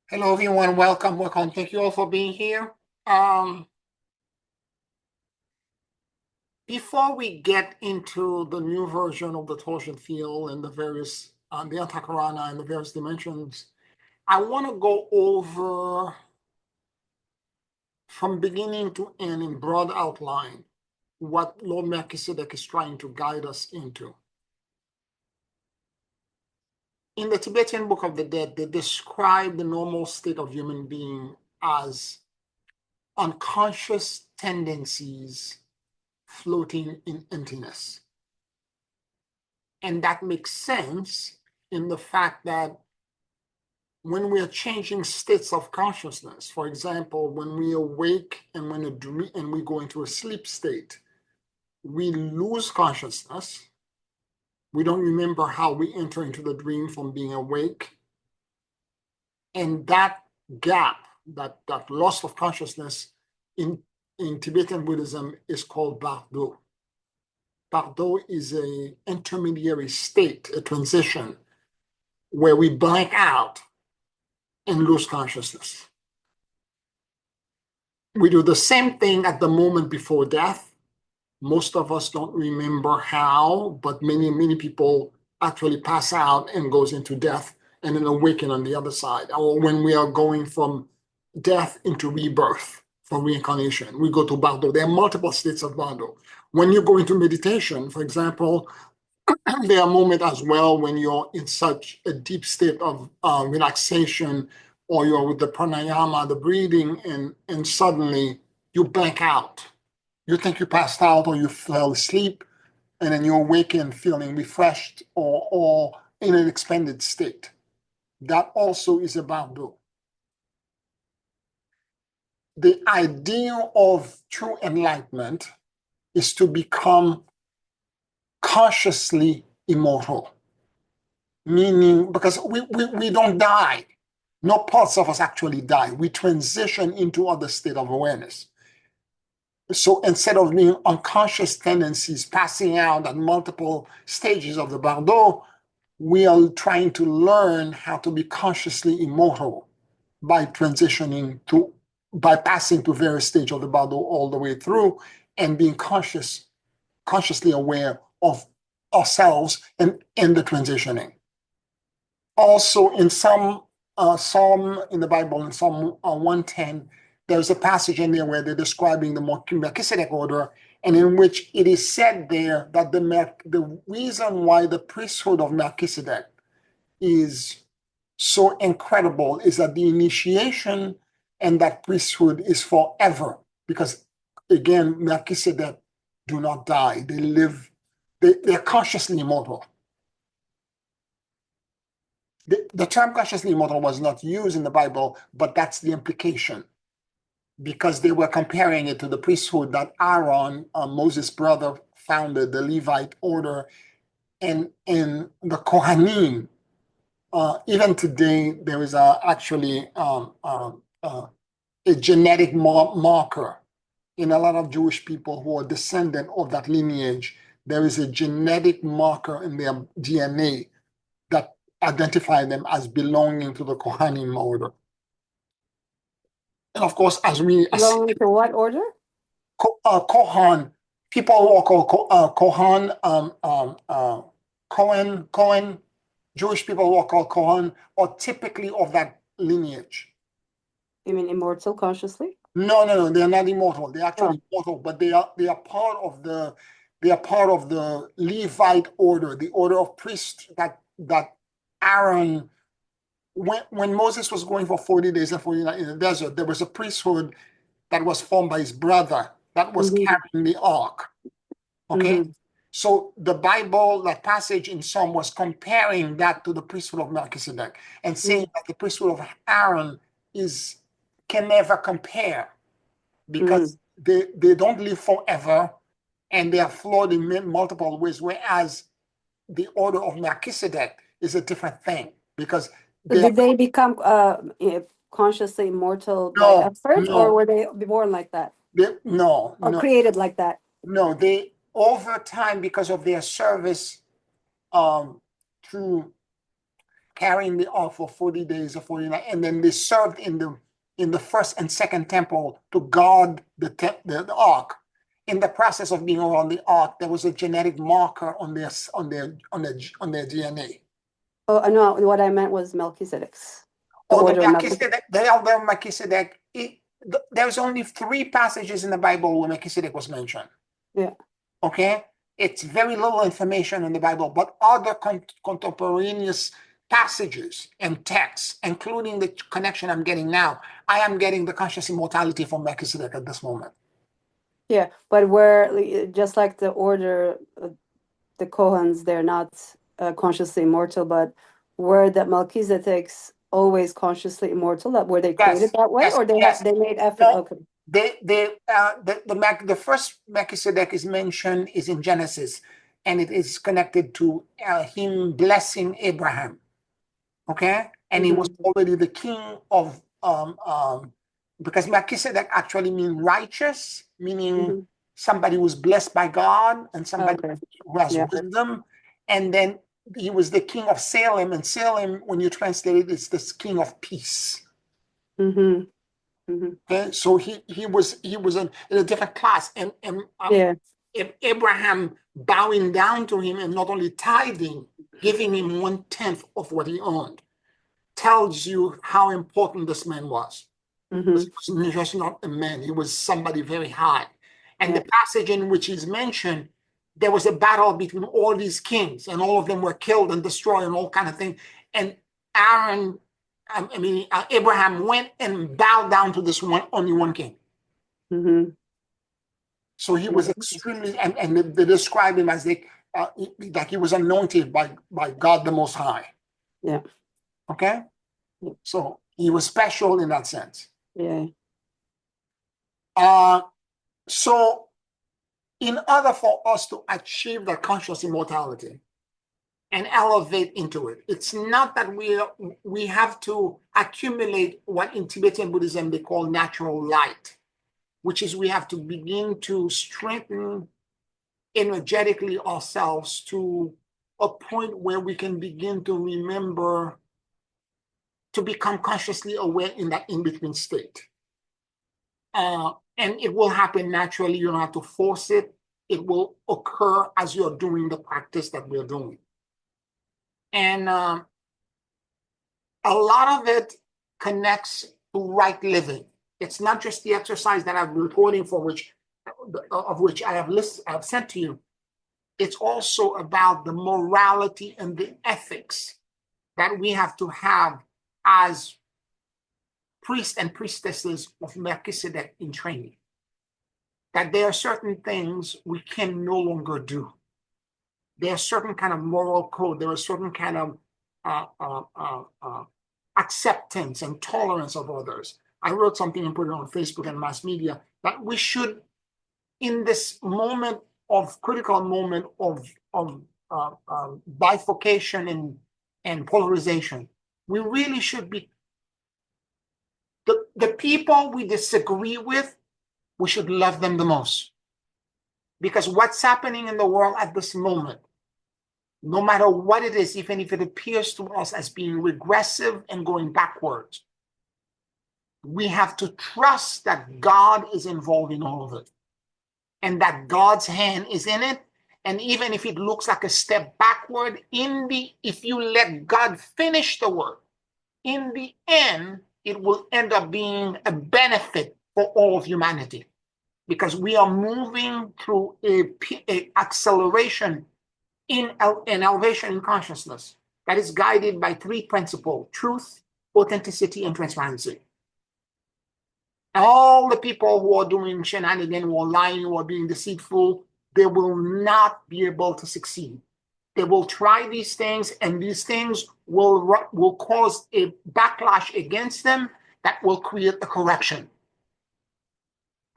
Hello, everyone. Welcome. Thank you all for being here. Um, Before we get into the new version of the torsion field and the various, the antakarana and the various dimensions, I want to go over from beginning to end in broad outline what Lord Melchizedek is trying to guide us into. In the Tibetan Book of the Dead, they describe the normal state of human being as unconscious tendencies floating in emptiness. And that makes sense in the fact that when we are changing states of consciousness, for example, when we awake and when we go into a sleep state, we lose consciousness. We don't remember how we enter into the dream from being awake. And that gap, that loss of consciousness in Tibetan Buddhism is called Bardo. Bardo is an intermediary state, a transition, where we blank out and lose consciousness. We do the same thing at the moment before death. Most of us don't remember how, but many people actually pass out and goes into death and then awaken on the other side. Or when we are going from death into rebirth, from reincarnation, we go to Bardo. There are multiple states of Bardo. When you go into meditation, for example, there are moments as well when you're in such a deep state of relaxation, or you're with the pranayama, the breathing, and suddenly you blank out. You think you passed out or you fell asleep, and then you awaken feeling refreshed or in an expanded state. That also is a Bardo. The ideal of true enlightenment is to become consciously immortal. Meaning, because we don't die. No parts of us actually die. We transition into other state of awareness. So instead of being unconscious tendencies passing out at multiple stages of the Bardo, we are trying to learn how to be consciously immortal by transitioning to, by passing to various stages of the Bardo all the way through and being consciously aware of ourselves and in the transitioning. Also, in some psalm in the Bible, in Psalm 110, there's a passage in there where they're describing the Melchizedek order, and in which it is said there that the reason why the priesthood of Melchizedek is so incredible is that the initiation and that priesthood is forever, because again, Melchizedek do not die. They live, they're consciously immortal. The term consciously immortal was not used in the Bible, but that's the implication, because they were comparing it to the priesthood that Aaron, Moses' brother, founded, the Levite order, and the Kohanim. Even today, there is actually a genetic marker in a lot of Jewish people who are descendant of that lineage. There is a genetic marker in their DNA that identify them as belonging to the Kohanim order. And of course, belonging to what order? Kohan, people who are called Kohan, Cohen, Jewish people who are called Kohan are typically of that lineage. You mean immortal consciously? No, they're not immortal. They're actually immortal, but they are part of the Levite order, the order of priests that Aaron, when Moses was going for 40 days and 40 nights in the desert, there was a priesthood that was formed by his brother that was carrying the ark. Okay? So the Bible, that passage in Psalm, was comparing that to the priesthood of Melchizedek and saying that the priesthood of Aaron can never compare, because they don't live forever and they are flawed in multiple ways, whereas the order of Melchizedek is a different thing, because did they become consciously immortal by effort, or were they born like that? Or created like that? No, they over time, because of their service to carrying the ark for 40 days or 40 nights, and then they served in the first and second temple to guard the ark. In the process of being around the ark, there was a genetic marker on their DNA. Oh, no, what I meant was Melchizedek's. The elder of Melchizedek. There's only 3 passages in the Bible where Melchizedek was mentioned. Yeah. Okay? It's very little information in the Bible, but other contemporaneous passages and texts, including the connection I'm getting now, I am getting the conscious immortality from Melchizedek at this moment. Yeah, but we're just like the order, the Kohans, they're not consciously immortal, but were the Melchizedek's always consciously immortal? Were they created that way, or they made effort? No, okay. The first Melchizedek is mentioned is in Genesis, and it is connected to him blessing Abraham. Okay, and he was already the king of because Melchizedek actually means righteous, meaning somebody who was blessed by God and somebody who has wisdom. And then he was the king of Salem, and Salem, when you translate it, it's the king of peace. Okay, so he was in a different class, and Abraham bowing down to him and not only tithing, giving him 1/10 of what he owned, tells you how important this man was. He was just not a man, he was somebody very high. And the passage in which he's mentioned, there was a battle between all these kings, and all of them were killed and destroyed and all kind of things. And Abraham went and bowed down to this only one king. So he was extremely, and they describe him as like he was anointed by God the Most High. Yeah. Okay? So he was special in that sense. Yeah. So in order for us to achieve that conscious immortality and elevate into it, it's not that we have to accumulate what in Tibetan Buddhism they call natural light, which is we have to begin to strengthen energetically ourselves to a point where we can begin to remember, to become consciously aware in that in-between state. And it will happen naturally. You don't have to force it. It will occur as you're doing the practice that we're doing. And a lot of it connects to right living. It's not just the exercise that I'm reporting for which I have sent to you. It's also about the morality and the ethics that we have to have as priests and priestesses of Melchizedek in training. That there are certain things we can no longer do. There's certain kind of moral code. There is certain kind of acceptance and tolerance of others. I wrote something and put it on Facebook and mass media that we should, in this moment of critical moment of bifurcation and polarization, we really should be the people we disagree with. We should love them the most, because what's happening in the world at this moment, no matter what it is, even if it appears to us as being regressive and going backwards, we have to trust that God is involved in all of it, and that God's hand is in it. And even if it looks like a step backward, if you let God finish the work, in the end, it will end up being a benefit for all of humanity, because we are moving through a acceleration in an elevation in consciousness that is guided by 3 principles: truth, authenticity, and transparency. All the people who are doing shenanigans, who are lying, who are being deceitful, they will not be able to succeed. They will try these things, and these things will cause a backlash against them that will create a correction.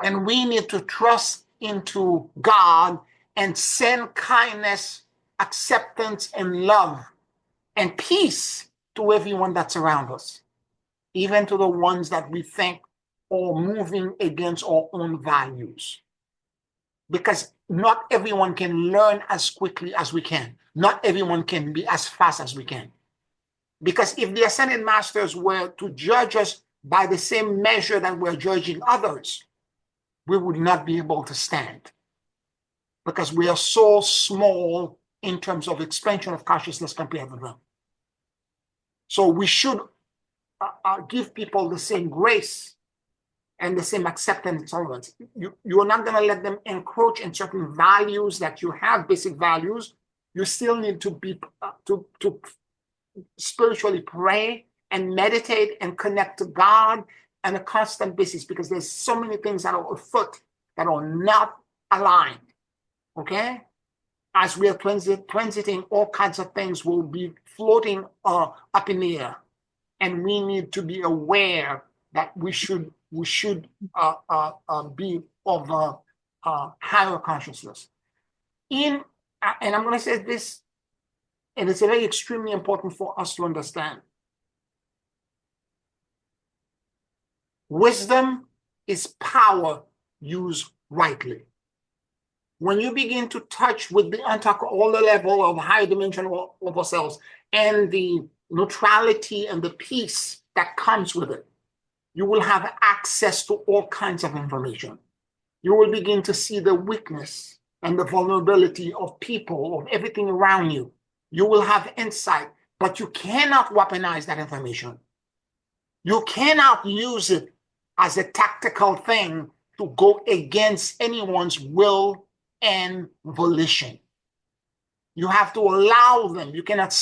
And we need to trust into God and send kindness, acceptance, and love and peace to everyone that's around us, even to the ones that we think are moving against our own values. Because not everyone can learn as quickly as we can. Not everyone can be as fast as we can. Because if the ascended masters were to judge us by the same measure that we're judging others, we would not be able to stand. Because we are so small in terms of expansion of consciousness compared to them. So we should give people the same grace and the same acceptance and tolerance. You are not going to let them encroach in certain values that you have, basic values. You still need to be to spiritually pray and meditate and connect to God on a constant basis, because there's so many things that are afoot that are not aligned. Okay? As we are transiting, all kinds of things will be floating up in the air, and we need to be aware that we should be of a higher consciousness. And I'm going to say this, and it's very extremely important for us to understand. Wisdom is power used rightly. When you begin to touch with the all the level of higher dimension of ourselves and the neutrality and the peace that comes with it, you will have access to all kinds of information. You will begin to see the weakness and the vulnerability of people, of everything around you. You will have insight, but you cannot weaponize that information. You cannot use it as a tactical thing to go against anyone's will and volition. You have to allow them. You cannot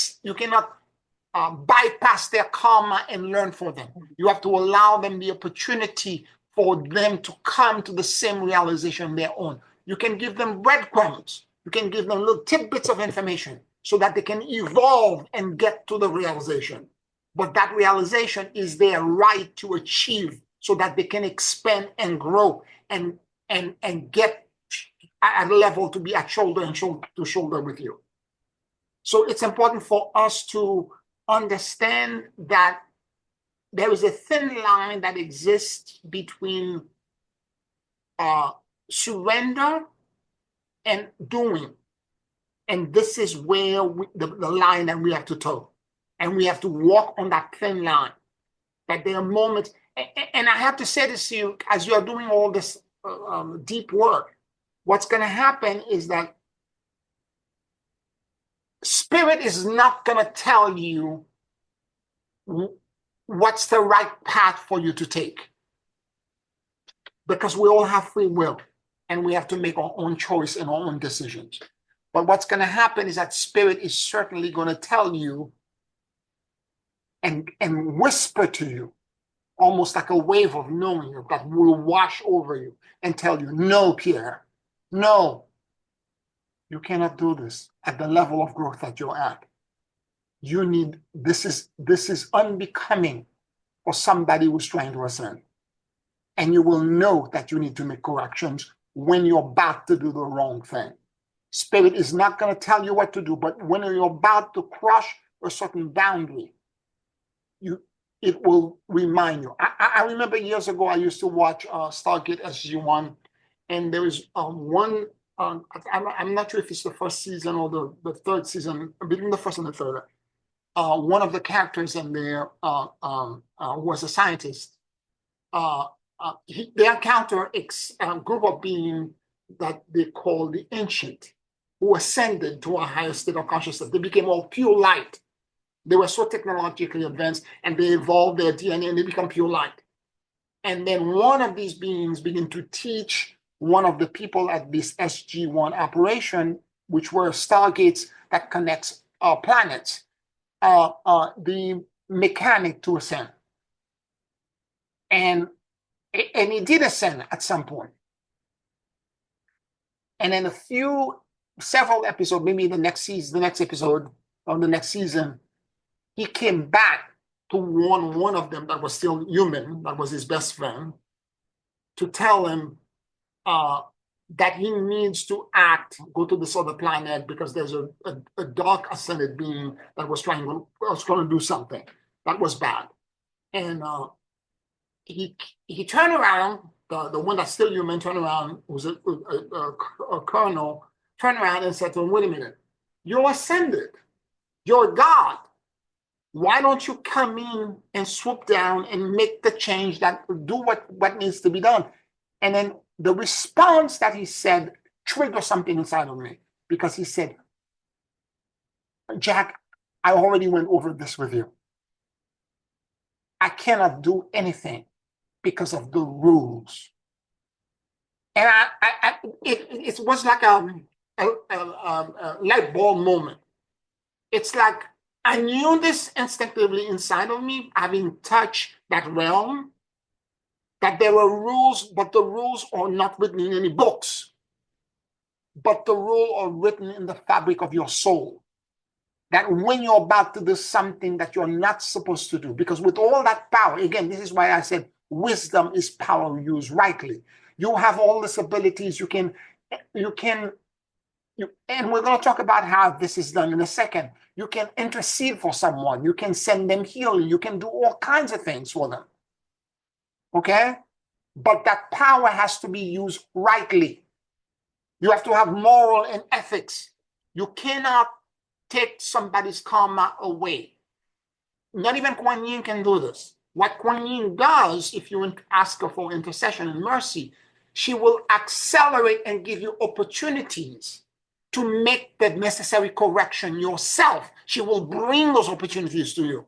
bypass their karma and learn for them. You have to allow them the opportunity for them to come to the same realization on their own. You can give them breadcrumbs. You can give them little tidbits of information so that they can evolve and get to the realization. But that realization is their right to achieve so that they can expand and grow and get at a level to be at shoulder to shoulder with you. So it's important for us to understand that there is a thin line that exists between surrender and doing. And this is where the line that we have to toe. And we have to walk on that thin line. That there are moments, and I have to say this to you, as you're doing all this deep work, what's going to happen is that Spirit is not going to tell you what's the right path for you to take. Because we all have free will, and we have to make our own choice and our own decisions. But what's going to happen is that Spirit is certainly going to tell you and whisper to you, almost like a wave of knowing you that will wash over you and tell you, no, Pierre, no, you cannot do this at the level of growth that you're at. You need, this is unbecoming for somebody who's trying to ascend. And you will know that you need to make corrections when you're about to do the wrong thing. Spirit is not going to tell you what to do, but when you're about to cross a certain boundary, it will remind you. I remember years ago, I used to watch Stargate SG-1, and there was one, I'm not sure if it's the first season or the third season, between the first and the third. One of the characters in there was a scientist. They encounter a group of beings that they call the ancient, who ascended to a higher state of consciousness. They became all pure light. They were so technologically advanced, and they evolved their DNA and they become pure light. And then one of these beings began to teach one of the people at this SG-1 operation, which were stargates that connects planets, the mechanic to ascend. And he did ascend at some point. And in several episodes, maybe the next episode or the next season, he came back to warn one of them that was still human, that was his best friend, to tell him that he needs to go to this other planet because there's a dark ascended being that was trying to do something that was bad. And he turned around, the one that's still human turned around, who's a colonel, turned around and said to him, wait a minute, you're ascended, you're God. why don't you come in and swoop down and make the change, that do what needs to be done? And then the response that he said triggered something inside of me, because he said, Jack, I already went over this with you. I cannot do anything because of the rules. And it was like a light bulb moment. It's like I knew this instinctively inside of me, having touched that realm, that there were rules, but the rules are not written in any books, but the rules are written in the fabric of your soul. That when you're about to do something that you're not supposed to do, because with all that power, again, this is why I said wisdom is power used rightly. You have all these abilities. And we're going to talk about how this is done in a second. You can intercede for someone. You can send them healing. You can do all kinds of things for them. Okay? But that power has to be used rightly. You have to have moral and ethics. You cannot take somebody's karma away. Not even Kuan Yin can do this. What Kuan Yin does, if you ask her for intercession and mercy, she will accelerate and give you opportunities to make the necessary correction yourself. She will bring those opportunities to you.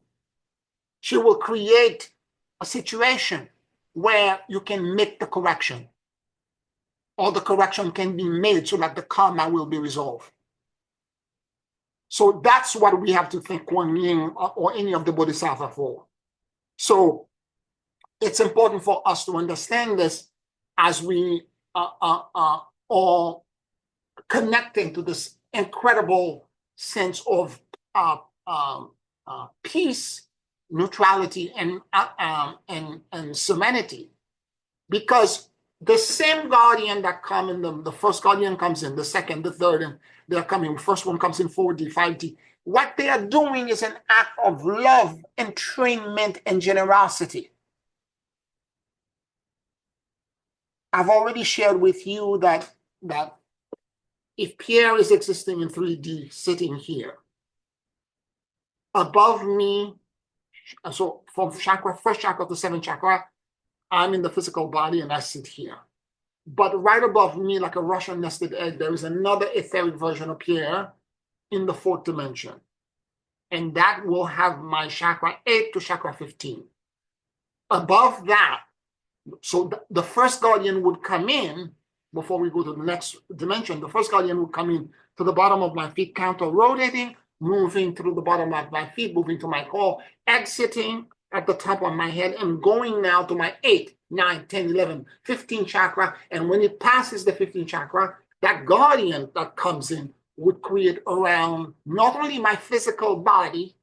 She will create a situation where you can make the correction, or the correction can be made so that the karma will be resolved. So that's what we have to thank Kuan Yin or any of the Bodhisattva for. So it's important for us to understand this as we are connecting to this incredible sense of peace, neutrality, and serenity. Because the same guardian that come in the first guardian comes in, the second, the third, and they're coming. The first one comes in 4D, 5D. What they are doing is an act of love, entrainment, and generosity. I've already shared with you that if Pierre is existing in 3D, sitting here, above me, so from chakra, first chakra to seventh chakra, I'm in the physical body and I sit here. But right above me, like a Russian nested egg, there is another etheric version of Pierre in the fourth dimension. And that will have my chakra 8 to chakra 15. Above that, so the first guardian would come in, before we go to the next dimension, the first guardian would come in to the bottom of my feet, counter rotating, moving through the bottom of my feet, moving to my core, exiting at the top of my head, and going now to my 8, 9, 10, 11, 15 chakra. And when it passes the 15 chakra, that guardian that comes in would create around not only my physical body,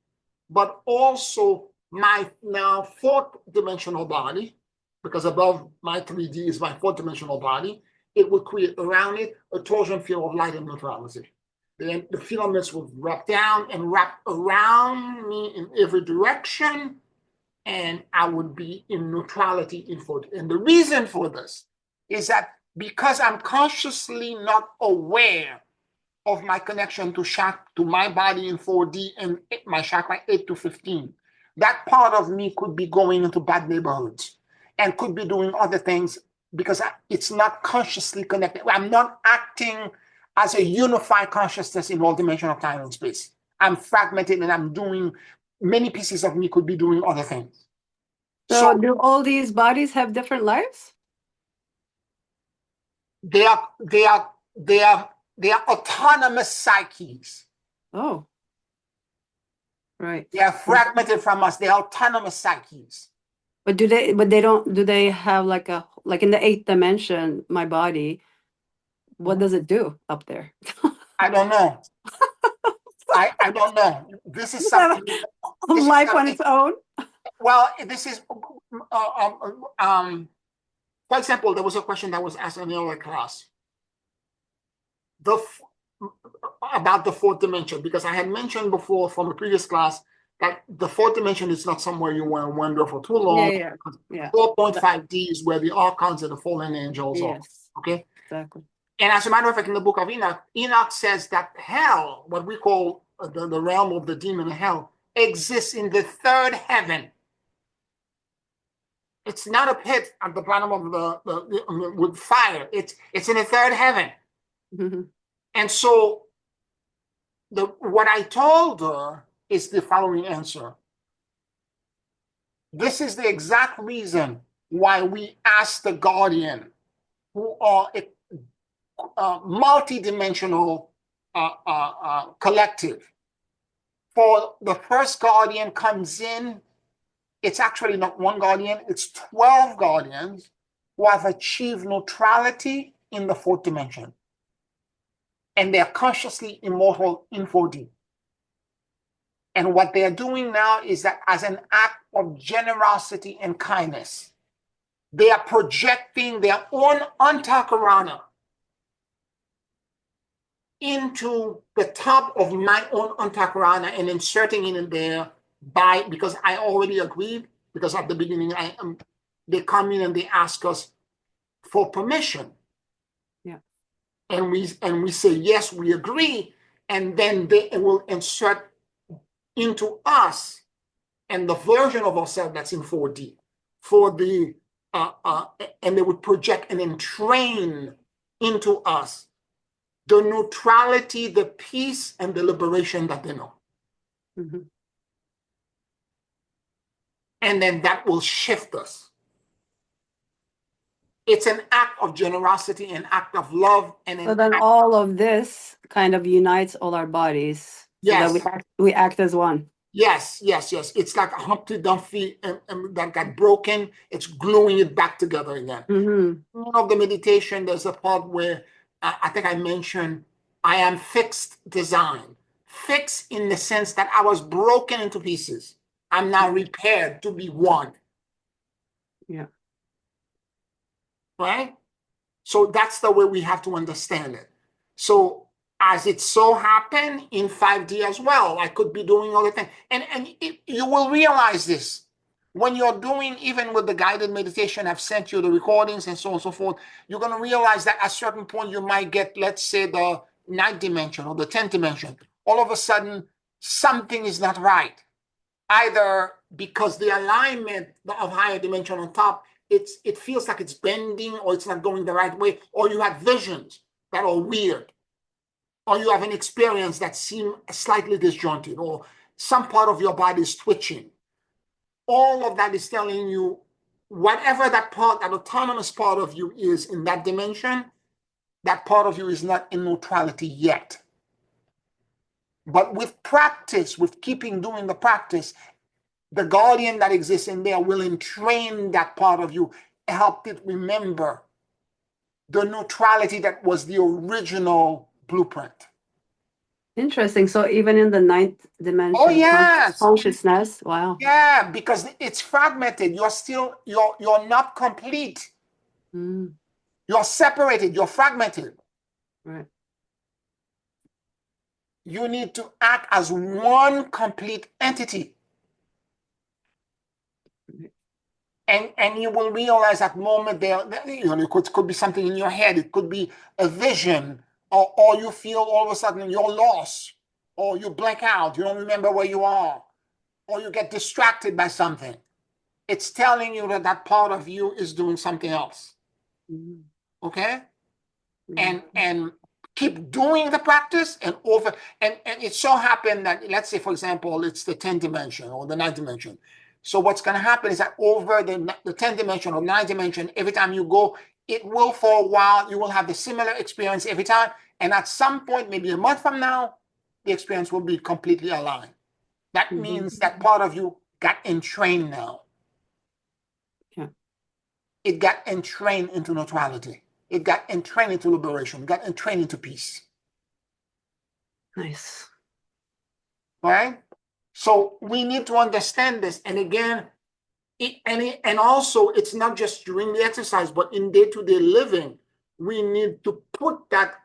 but also my now fourth dimensional body, because above my 3D is my fourth dimensional body. It would create around it a torsion field of light and neutrality. Then the filaments would wrap down and wrap around me in every direction, and I would be in neutrality in 4D. And the reason for this is that because I'm consciously not aware of my connection to my body in 4D and my chakra 8 to 15, that part of me could be going into bad neighborhoods and could be doing other things because it's not consciously connected. I'm not acting as a unified consciousness in all dimension of time and space. I'm fragmented and I'm doing, many pieces of me could be doing other things. So do all these bodies have different lives? They are autonomous psyches. Oh, right. They are fragmented from us. They are autonomous psyches. But do they have like in the 8th dimension, my body, what does it do up there? I don't know. I don't know. This is something. Life on its own. Well, this is, for example, there was a question that was asked in the other class about the fourth dimension, because I had mentioned before from a previous class that the fourth dimension is not somewhere you want to wander for too long. Yeah. 4.5D is where the archons and the fallen angels are. Okay. Exactly. And as a matter of fact, in the book of Enoch, Enoch says that hell, what we call the realm of the demon hell, exists in the third heaven. It's not a pit at the bottom of the with fire. It's in the third heaven. Mm-hmm. And so what I told her is the following answer. This is the exact reason why we ask the guardian, who are a multi-dimensional collective. For the first guardian comes in, it's actually not one guardian, it's 12 guardians who have achieved neutrality in the fourth dimension. And they're consciously immortal in 4D. And what they're doing now is that as an act of generosity and kindness, they are projecting their own antakarana into the top of my own antakarana and inserting it in there because I already agreed, because at the beginning they come in and they ask us for permission. Yeah. And we say, yes, we agree. And then they will insert into us and the version of ourselves that's in 4D and they would project and entrain into us the neutrality, the peace, and the liberation that they know. Mm-hmm. And then that will shift us. It's an act of generosity, an act of love, and So then all of this kind of unites all our bodies so yes. that we act as one. Yes. It's like a Humpty Dumpty and that got broken. It's gluing it back together again. Mm-hmm. One of the meditation, there's a part where I think I mentioned I am fixed design. Fixed in the sense that I was broken into pieces. I'm now repaired to be one. Yeah. Right? So that's the way we have to understand it. So as it so happened in 5D as well, I could be doing other things. And you will realize this when you're doing, even with the guided meditation, I've sent you the recordings and so on and so forth, you're going to realize that at a certain point you might get, let's say, the 9th dimension or the 10th dimension. All of a sudden, something is not right. Either because the alignment of higher dimension on top, it feels like it's bending or it's not going the right way, or you have visions that are weird, or you have an experience that seems slightly disjointed, or some part of your body is twitching. All of that is telling you whatever that part, that autonomous part of you is in that dimension, that part of you is not in neutrality yet. But with practice, with doing the practice, the guardian that exists in there will entrain that part of you, help it remember the neutrality that was the original blueprint. Interesting. So even in the 9th dimension, oh yes, consciousness, wow. Yeah, because it's fragmented. You're not complete. Mm. You're separated, you're fragmented. Right. You need to act as one complete entity. And you will realize that moment there, it could be something in your head, it could be a vision, or you feel all of a sudden you're lost, or you blank out, you don't remember where you are, or you get distracted by something. It's telling you that that part of you is doing something else. Mm-hmm. Okay? Mm-hmm. And keep doing the practice and it so happened that, let's say, for example, it's the 10th dimension or the 9th dimension. So what's going to happen is that over the 10th dimension or 9th dimension, every time you go, it will, for a while, you will have the similar experience every time. And at some point, maybe a month from now, the experience will be completely aligned. That Mm-hmm. means that part of you got entrained now. Yeah. It got entrained into neutrality. It got entrained into liberation. It got entrained into peace. Nice. Right? So we need to understand this. And again, and also it's not just during the exercise, but in day-to-day living, we need to put that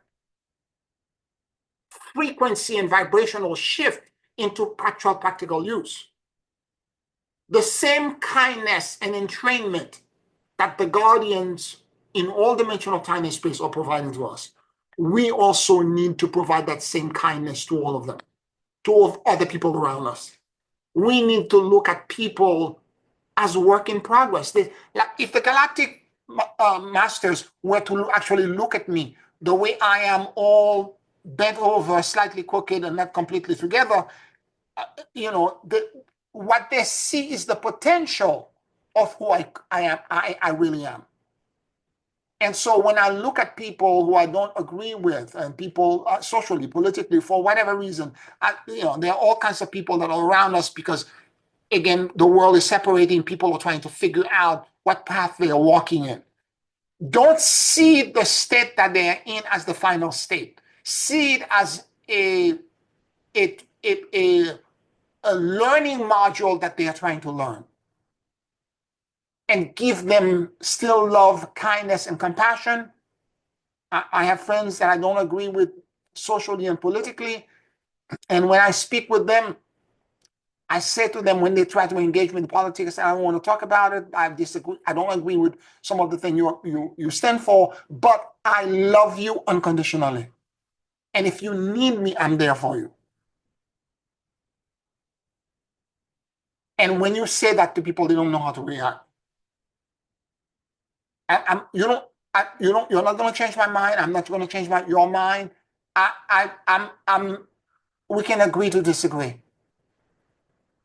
frequency and vibrational shift into actual practical use. The same kindness and entrainment that the guardians in all dimensional time and space are providing to us, we also need to provide that same kindness to all of them, to all other people around us. We need to look at people as work in progress. Like if the galactic masters were to actually look at me the way I am, all bent over, slightly crooked, and not completely together, what they see is the potential of who I am. I really am. And so when I look at people who I don't agree with, and people socially, politically, for whatever reason, there are all kinds of people that are around us because, again, the world is separating. People are trying to figure out what path they are walking in. Don't see the state that they are in as the final state. See it as a learning module that they are trying to learn. And give them still love, kindness, and compassion. I have friends that I don't agree with socially and politically. And when I speak with them, I say to them when they try to engage me in politics, I don't want to talk about it. I disagree. I don't agree with some of the things you stand for, but I love you unconditionally. And if you need me, I'm there for you. And when you say that to people, they don't know how to react. You're not going to change my mind. I'm not going to change your mind. We can agree to disagree.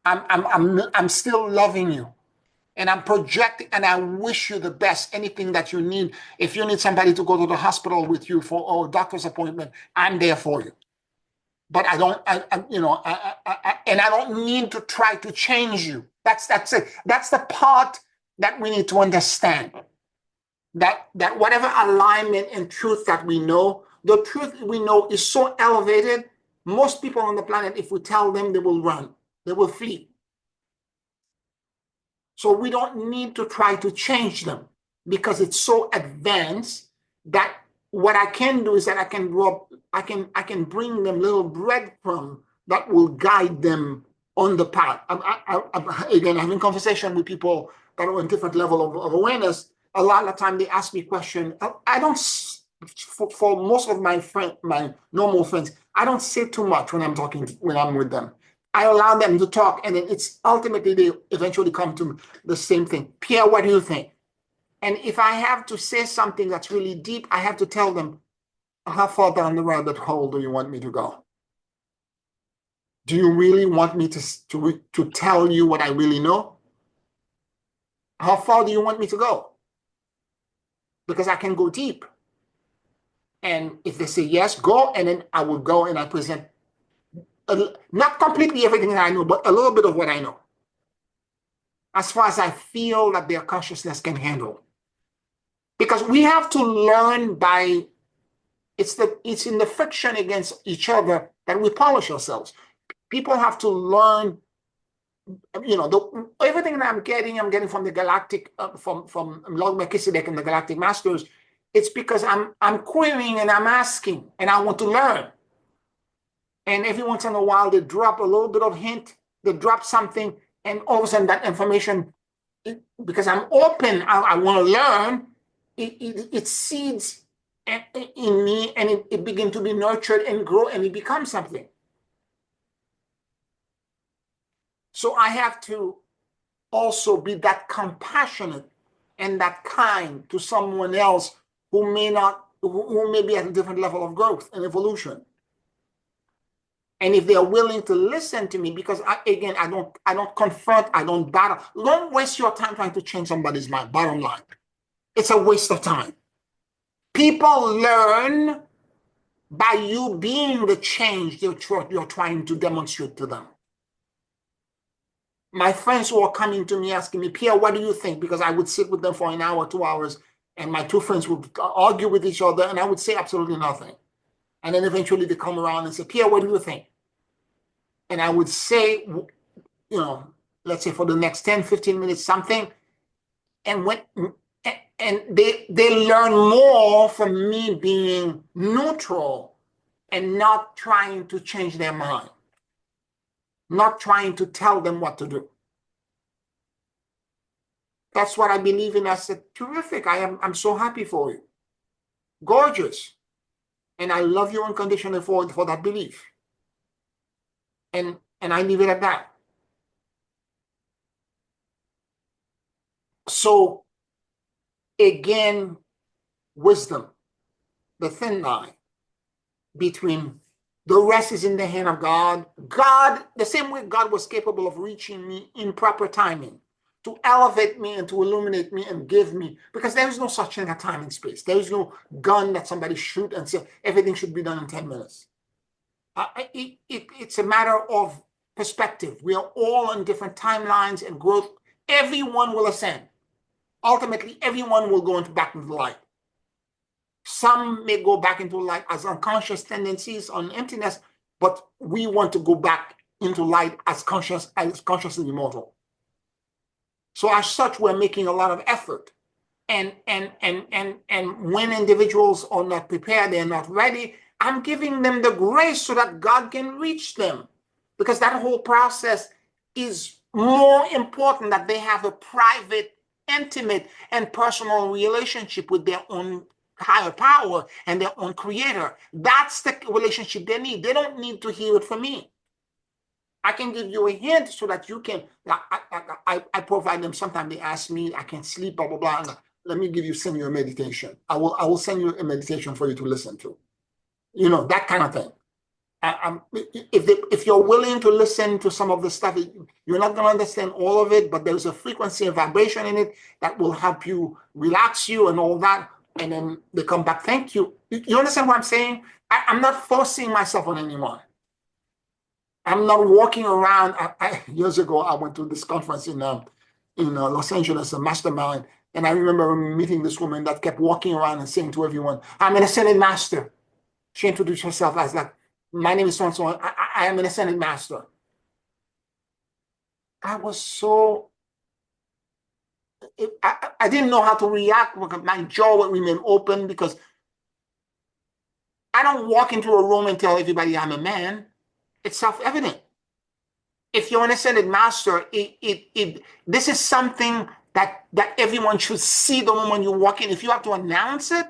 I'm still loving you, and I'm projecting, and I wish you the best. Anything that you need, if you need somebody to go to the hospital with you for a doctor's appointment, I'm there for you. But I don't, and I don't need to try to change you. That's it. That's the part that we need to understand. That whatever alignment and truth that we know, the truth we know is so elevated. Most people on the planet, if we tell them, they will run, they will flee. So we don't need to try to change them because it's so advanced that what I can do is that I can bring them little breadcrumbs that will guide them on the path. Again, having conversation with people that are on different level of awareness. A lot of time they ask me questions. I don't, for most of my normal friends, I don't say too much when I'm with them. I allow them to talk, and then it's ultimately they eventually come to the same thing. Pierre, what do you think? And if I have to say something that's really deep, I have to tell them, how far down the rabbit hole do you want me to go? Do you really want me to tell you what I really know? How far do you want me to go? Because I can go deep. And if they say yes, go, and then I will go and I present not completely everything that I know, but a little bit of what I know, as far as I feel that their consciousness can handle. Because we have to learn by, it's in the friction against each other that we polish ourselves. People have to learn, everything that I'm getting from the galactic, from Lord Melchizedek and the Galactic Masters. It's because I'm querying and I'm asking and I want to learn. And every once in a while, they drop a little bit of hint, they drop something, and all of a sudden that information, because I'm open, I want to learn, it seeds in me, and it begins to be nurtured and grow, and it becomes something. So I have to also be that compassionate and that kind to someone else who may be at a different level of growth and evolution. And if they are willing to listen to me, because I don't confront, I don't battle. Don't waste your time trying to change somebody's mind. Bottom line, it's a waste of time. People learn by you being the change you're trying to demonstrate to them. My friends who are coming to me asking me, Pierre, what do you think? Because I would sit with them for an hour, 2 hours, and my two friends would argue with each other, and I would say absolutely nothing. And then eventually they come around and say, Pierre, what do you think? And I would say, let's say for the next 10, 15 minutes, something. And they learn more from me being neutral and not trying to change their mind, not trying to tell them what to do. That's what I believe in. I said, terrific. I'm so happy for you. Gorgeous. And I love you unconditionally for that belief. And I leave it at that. So again, wisdom, the thin line between the rest is in the hand of God. God, the same way God was capable of reaching me in proper timing to elevate me and to illuminate me and give me, because there is no such thing as time and space. There is no gun that somebody shoot and say everything should be done in 10 minutes. It's a matter of perspective. We are all on different timelines and growth. Everyone will ascend. Ultimately, everyone will go back into the light. Some may go back into light as unconscious tendencies on emptiness, but we want to go back into light as consciously immortal. So as such, we're making a lot of effort. And when individuals are not prepared, they're not ready, I'm giving them the grace so that God can reach them. Because that whole process is more important, that they have a private, intimate, and personal relationship with their own higher power and their own creator. That's the relationship they need. They don't need to hear it from me. I can give you a hint so that you can, I provide them. Sometimes they ask me, I can't sleep, blah, blah, blah. Let me send you a meditation. I will send you a meditation for you to listen to. You know, that kind of thing. If you're willing to listen to some of the stuff, you're not going to understand all of it, but there's a frequency and vibration in it that will help you relax you and all that. And then they come back, thank you. You understand what I'm saying? I'm not forcing myself on anyone. I'm not walking around. Years ago, I went to this conference in Los Angeles, a mastermind, and I remember meeting this woman that kept walking around and saying to everyone, I'm an ascended master. She introduced herself as like, my name is so-and-so, I am an ascended master. I was so, I didn't know how to react because my jaw would remain open, because I don't walk into a room and tell everybody I'm a man. It's self-evident. If you're an ascended master, this is something that everyone should see the moment you walk in. If you have to announce it,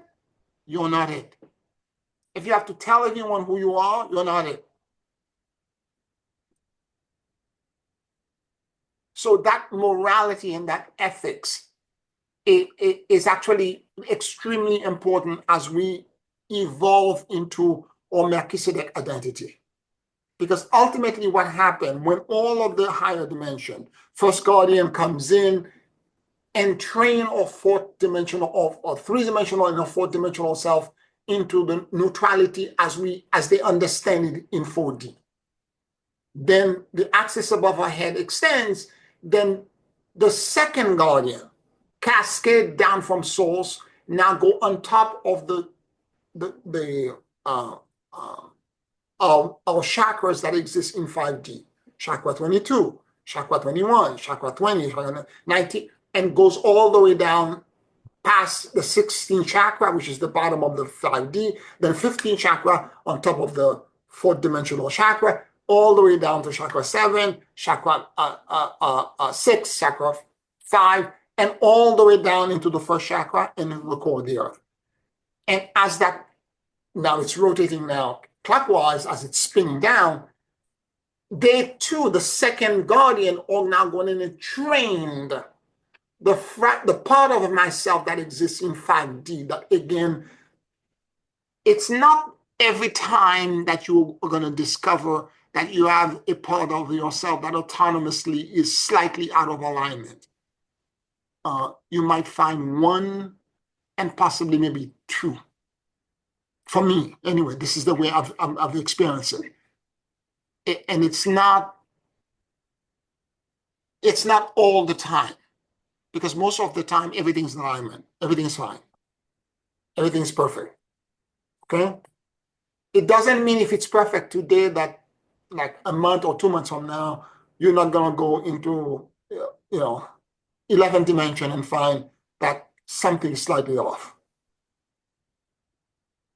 you're not it. If you have to tell everyone who you are, you're not it. So that morality and that ethics is actually extremely important as we evolve into our Melchizedek identity. Because ultimately what happened when all of the higher dimension, first guardian comes in and train our fourth dimensional or three-dimensional and a fourth dimensional self into the neutrality as they understand it in 4D. Then the axis above our head extends, then the second guardian cascade down from source, now go on top of our chakras that exist in 5D. Chakra 22, chakra 21, chakra 20, chakra 19, and goes all the way down past the 16th chakra, which is the bottom of the 5D, then 15th chakra on top of the fourth dimensional chakra, all the way down to chakra 7, chakra 6, chakra 5, and all the way down into the first chakra and into the core of the earth. And as that, now it's rotating now clockwise as it's spinning down, they too, the second guardian, are now going in and trained the part of myself that exists in 5D. That again, it's not every time that you are going to discover that you have a part of yourself that autonomously is slightly out of alignment. You might find one and possibly maybe two. For me, anyway, this is the way I've experienced it. And it's not all the time, because most of the time, everything's in alignment. Everything's fine. Everything's perfect. Okay? It doesn't mean if it's perfect today that like a month or 2 months from now, you're not going to go into, 11th dimension and find that something is slightly off.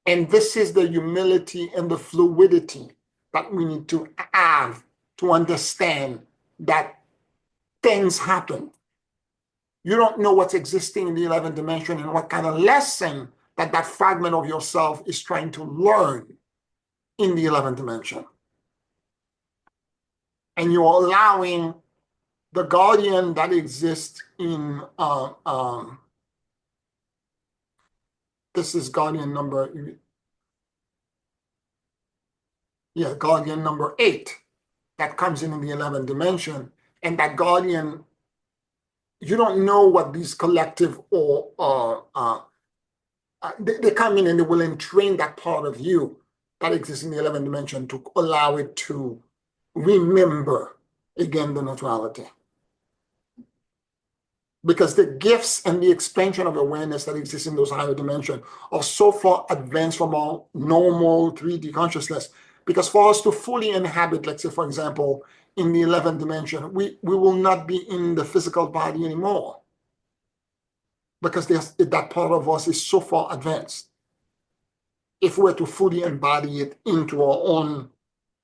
And this is the humility and the fluidity that we need to have to understand that things happen. You don't know what's existing in the 11th dimension and what kind of lesson that fragment of yourself is trying to learn in the 11th dimension. And you're allowing the guardian that exists in this is guardian number, yeah, guardian number 8 that comes in the 11th dimension, and that guardian, you don't know what these collective or they come in and they will entrain that part of you that exists in the 11th dimension to allow it to remember again the neutrality. Because the gifts and the expansion of awareness that exists in those higher dimensions are so far advanced from our normal 3D consciousness. Because for us to fully inhabit, let's say, for example, in the 11th dimension, we will not be in the physical body anymore. Because that part of us is so far advanced. If we were to fully embody it into our own,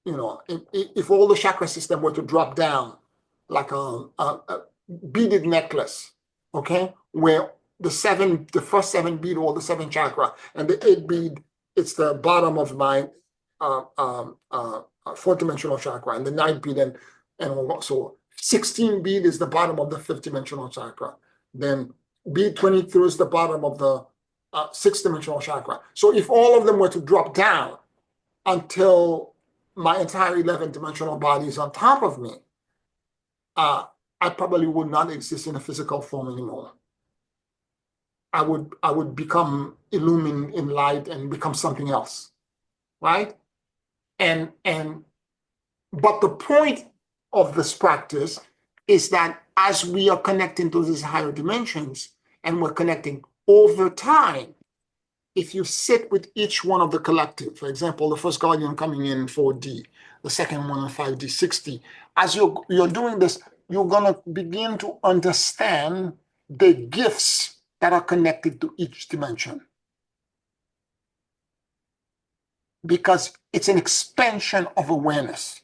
if all the chakra system were to drop down like a beaded necklace, okay, where the first 7 bead all the 7 chakra, and the 8th bead, it's the bottom of my 4th dimensional chakra, and the 9th bead, and so 16 bead is the bottom of the 5th dimensional chakra. Then bead 23 is the bottom of the 6th dimensional chakra. So if all of them were to drop down until my entire 11th dimensional body is on top of me, I probably would not exist in a physical form anymore. I would become illumined in light and become something else, right? But the point of this practice is that as we are connecting to these higher dimensions and we're connecting over time, if you sit with each one of the collective, for example, the first guardian coming in 4D, the second one in 5D, 6D, as you're doing this, you're going to begin to understand the gifts that are connected to each dimension. Because it's an expansion of awareness.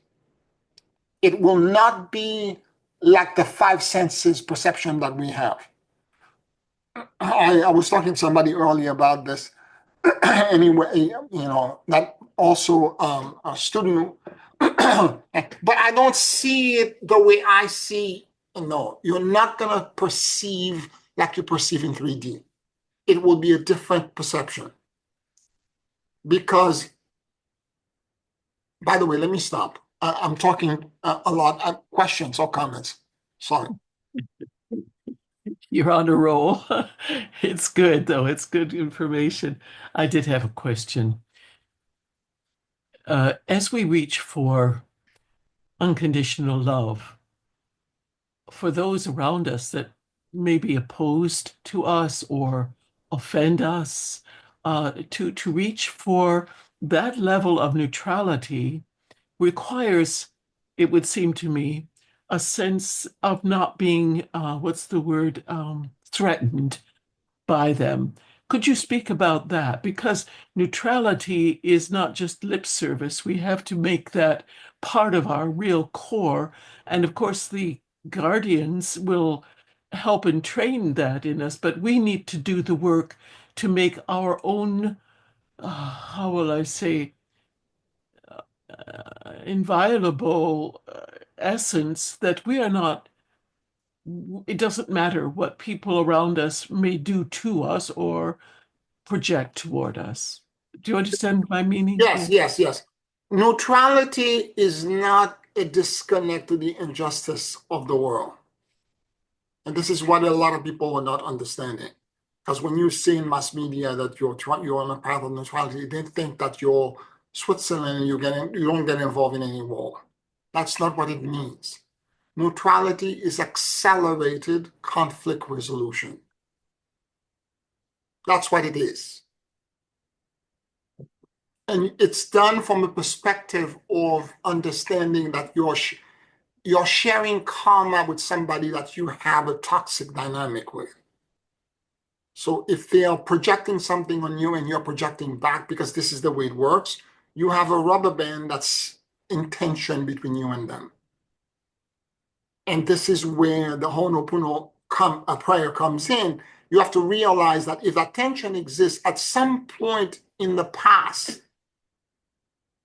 It will not be like the 5 senses perception that we have. I was talking to somebody earlier about this. Anyway, that also a student, but I don't see it the way I see. No, you're not going to perceive like you perceive in 3D. It will be a different perception. Because, by the way, let me stop. I'm talking a lot. Questions or comments? Sorry. You're on a roll. It's good, though. It's good information. I did have a question. As we reach for unconditional love, for those around us that may be opposed to us or offend us, to reach for that level of neutrality requires, it would seem to me, a sense of not being, threatened by them. Could you speak about that? Because neutrality is not just lip service. We have to make that part of our real core. And of course, the guardians will help and train that in us, but we need to do the work to make our own, how will I say, inviolable essence that we are not, it doesn't matter what people around us may do to us or project toward us. Do you understand my meaning? Yes. Neutrality is not a disconnect to the injustice of the world. And this is what a lot of people are not understanding. Because when you see in mass media that you're on a path of neutrality, they think that you're Switzerland and you don't get involved in any war. That's not what it means. Neutrality is accelerated conflict resolution. That's what it is. And it's done from a perspective of understanding that you're sharing karma with somebody that you have a toxic dynamic with. So if they are projecting something on you and you're projecting back, because this is the way it works, you have a rubber band that's in tension between you and them. And this is where the Ho'oponopono prayer comes in. You have to realize that if that tension exists at some point in the past,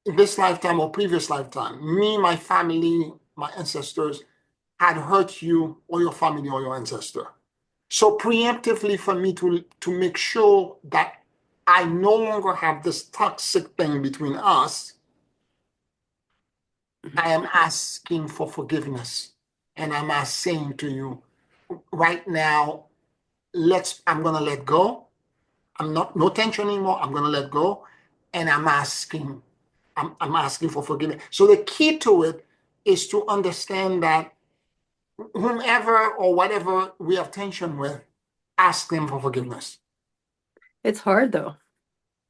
in this lifetime or previous lifetime, me, my family, my ancestors had hurt you or your family or your ancestor. So preemptively for me to make sure that I no longer have this toxic thing between us, I am asking for forgiveness. And I'm saying to you right now, I'm gonna let go. No tension anymore. I'm gonna let go. And I'm asking for forgiveness. So the key to it is to understand that whomever or whatever we have tension with, ask them for forgiveness. It's hard though.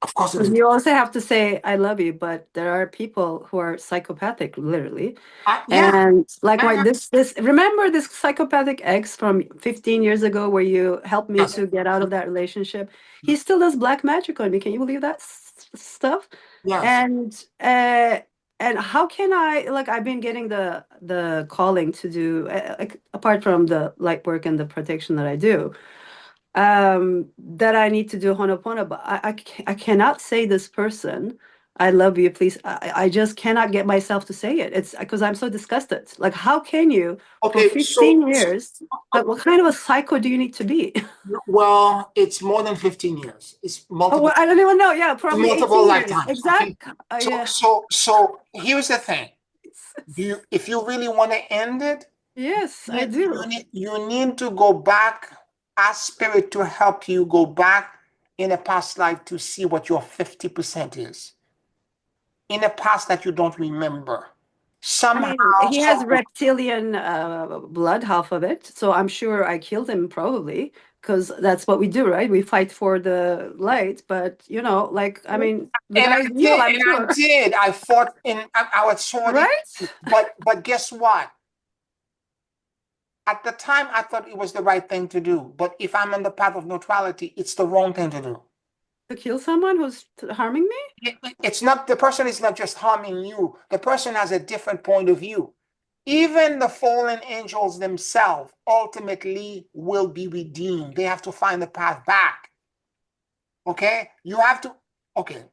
Of course it is. You also have to say, I love you, but there are people who are psychopathic, literally. Yeah. And like remember this psychopathic ex from 15 years ago where you helped me Yes. to get out of that relationship? He still does black magic on me. Can you believe that stuff? Yes. And how can I, like, I've been getting the calling to do, like, apart from the light work and the protection that I do, that I need to do Honopono, but I cannot say this person, I love you, please. I just cannot get myself to say it. It's because I'm so disgusted. Like, how can you for Okay, 15 years? But what kind of a psycho do you need to be? well, it's more than 15 years. It's Oh, multiple, well, I don't even know. Yeah, probably multiple 18 years. lifetimes. Exactly. Okay. Yeah. So here's the thing. If you really want to end it, Yes, I do. you need to go back, ask spirit to help you go back in a past life to see what your 50% is. In a past that you don't remember. I mean, he has reptilian blood, half of it. So I'm sure I killed him probably because that's what we do, right? We fight for the light. But, you know, like, I mean, the guy's evil, I'm sure. I did. I fought I was sword. Right? But guess what? At the time, I thought it was the right thing to do. But if I'm on the path of neutrality, it's the wrong thing to do. To kill someone who's harming me? It's not, the person is not just harming you. The person has a different point of view. Even the fallen angels themselves ultimately will be redeemed. They have to find the path back. Okay? You have to, okay.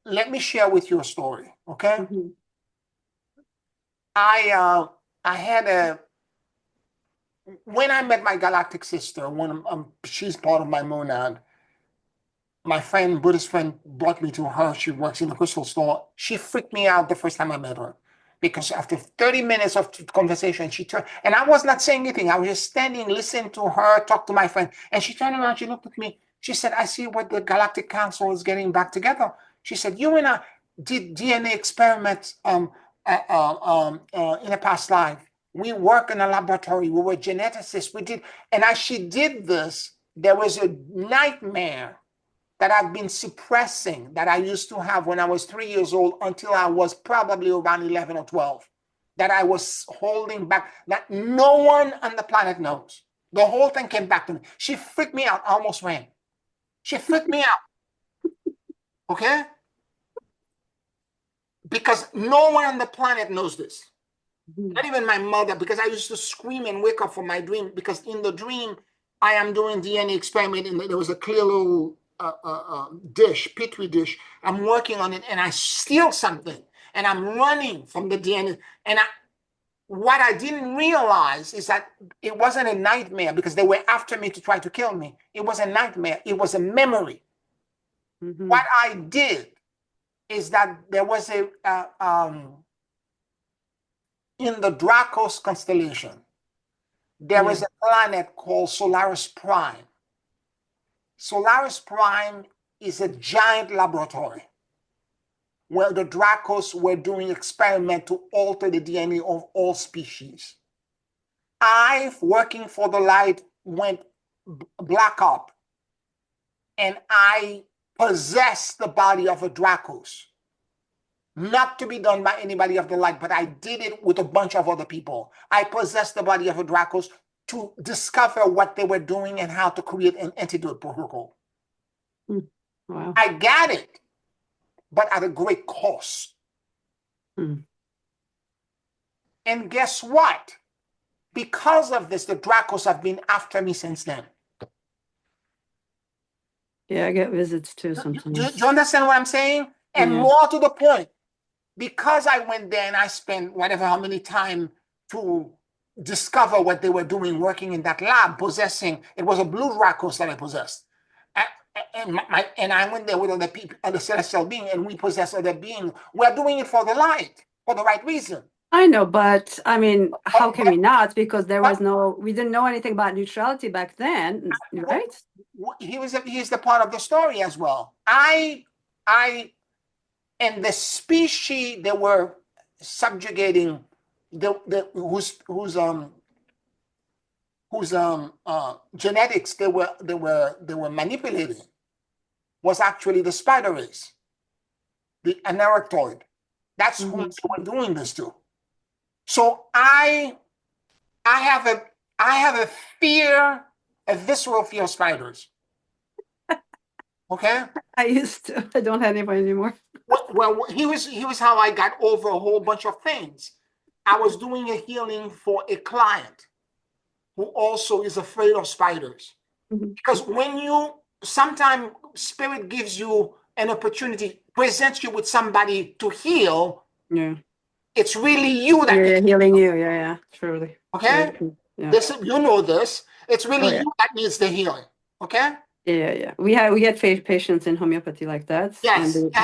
Let me share with you a story. Okay? Mhm. I had when I met my galactic sister, when she's part of my monad, my friend, Buddhist friend, brought me to her. She works in a crystal store. She freaked me out the first time I met her because after 30 minutes of conversation, she turned, and I was not saying anything. I was just standing, listening to her talk to my friend. And she turned around, she looked at me. She said, I see what the Galactic Council is getting back together. She said, you and I did DNA experiments in a past life. We work in a laboratory. We were geneticists. We did, and as she did this, there was a nightmare that I've been suppressing that I used to have when I was 3 years old until I was probably around 11 or 12, that I was holding back, that no one on the planet knows. The whole thing came back to me. She freaked me out. I almost ran. She freaked me out. Okay? Because no one on the planet knows this. Not even my mother, because I used to scream and wake up from my dream, because in the dream, I am doing DNA experiment, and there was a clear little dish, petri dish. I'm working on it, and I steal something, and I'm running from the DNA. And what I didn't realize is that it wasn't a nightmare, because they were after me to try to kill me. It was a nightmare. It was a memory. Mhm. What I did is that there was in the Dracos constellation, there is a planet called Solaris Prime. Solaris Prime is a giant laboratory where the Dracos were doing experiments to alter the DNA of all species. I, working for the light, went black up, and I possessed the body of a Dracos. Not to be done by anybody of the light, but I did it with a bunch of other people. I possessed the body of a Dracos to discover what they were doing and how to create an antidote protocol. Wow. I got it, but at a great cost. And guess what? Because of this, the Dracos have been after me since then. Yeah, I get visits too Do sometimes. you understand what I'm saying? And more to the point, because I went there and I spent whatever, how many time to discover what they were doing working in that lab, possessing, it was a blue Dracos that I possessed. And I went there with other people, other celestial being, and we possess other being. We're doing it for the light, for the right reason. I know, but I mean, how can But- we not? Because but- we didn't know anything about neutrality back then, right? He's the part of the story as well. And the species they were subjugating, whose genetics they were manipulating was actually the spider race, the anerectoid. That's who they were doing this to. So I have a fear, a visceral fear of spiders. Okay. I used to. I don't have any anymore. Well, here's how I got over a whole bunch of things. I was doing a healing for a client who also is afraid of spiders. Because sometimes spirit gives you an opportunity, presents you with somebody to heal. Yeah. It's really you that You're healing you. Yeah, truly. Okay. Yeah. You know this. It's really yeah. you that needs the healing. Okay. Yeah. We had patients in homeopathy like that. Yes. And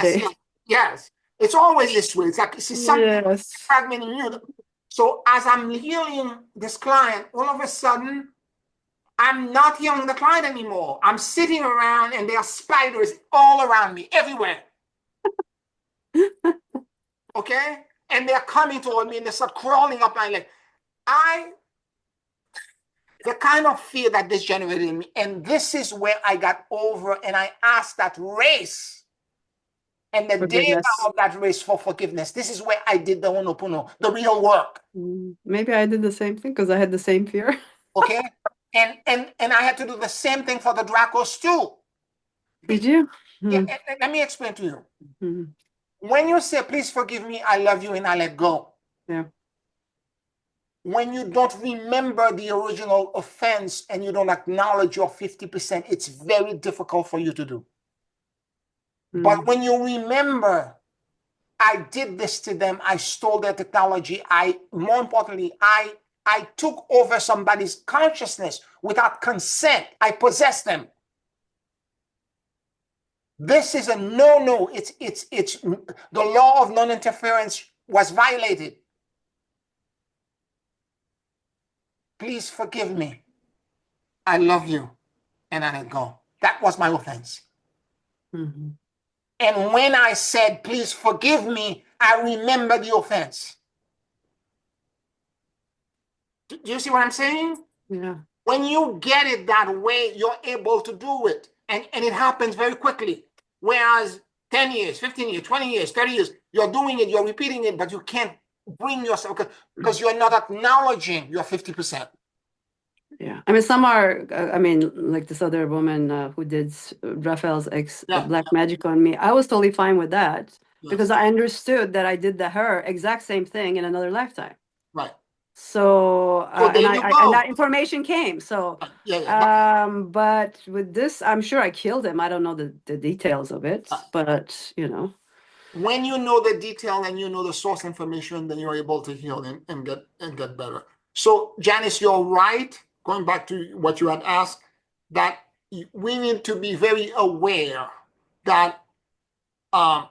Yes. It's always this way. It's like something yes. fragmenting you. So as I'm healing this client, all of a sudden, I'm not healing the client anymore. I'm sitting around and there are spiders all around me, everywhere. Okay? And they're coming toward me and they start crawling up my leg. The kind of fear that this generated in me. And this is where I got over and I asked that race and the data of that race for forgiveness. This is where I did the Ho'oponopono, the real work. Maybe I did the same thing because I had the same fear. Okay? And I had to do the same thing for the Dracos too. Did you? Yeah, let me explain to you. Mm-hmm. When you say, please forgive me, I love you, and I let go. Yeah. When you don't remember the original offense and you don't acknowledge your 50%, it's very difficult for you to do. But when you remember, I did this to them, I stole their technology, more importantly, I took over somebody's consciousness without consent. I possessed them. This is a no. It's the law of non-interference was violated. Please forgive me. I love you. And I let go. That was my offense. Mm-hmm. And when I said, please forgive me, I remember the offense. Do you see what I'm saying? Yeah. When you get it that way, you're able to do it. And it happens very quickly. Whereas 10 years, 15 years, 20 years, 30 years, you're doing it, you're repeating it, but you can't bring yourself because you're not acknowledging your 50%. Yeah. I mean, some are, like this other woman who did Raphael's black magic on me. I was totally fine with that because I understood that I did her exact same thing in another lifetime. Right. So, and that information came. So, but with this, I'm sure I killed him. I don't know the details of it, but when you know the detail and you know the source information, then you're able to heal and get better. So, Janice, you're right. Going back to what you had asked, that we need to be very aware that the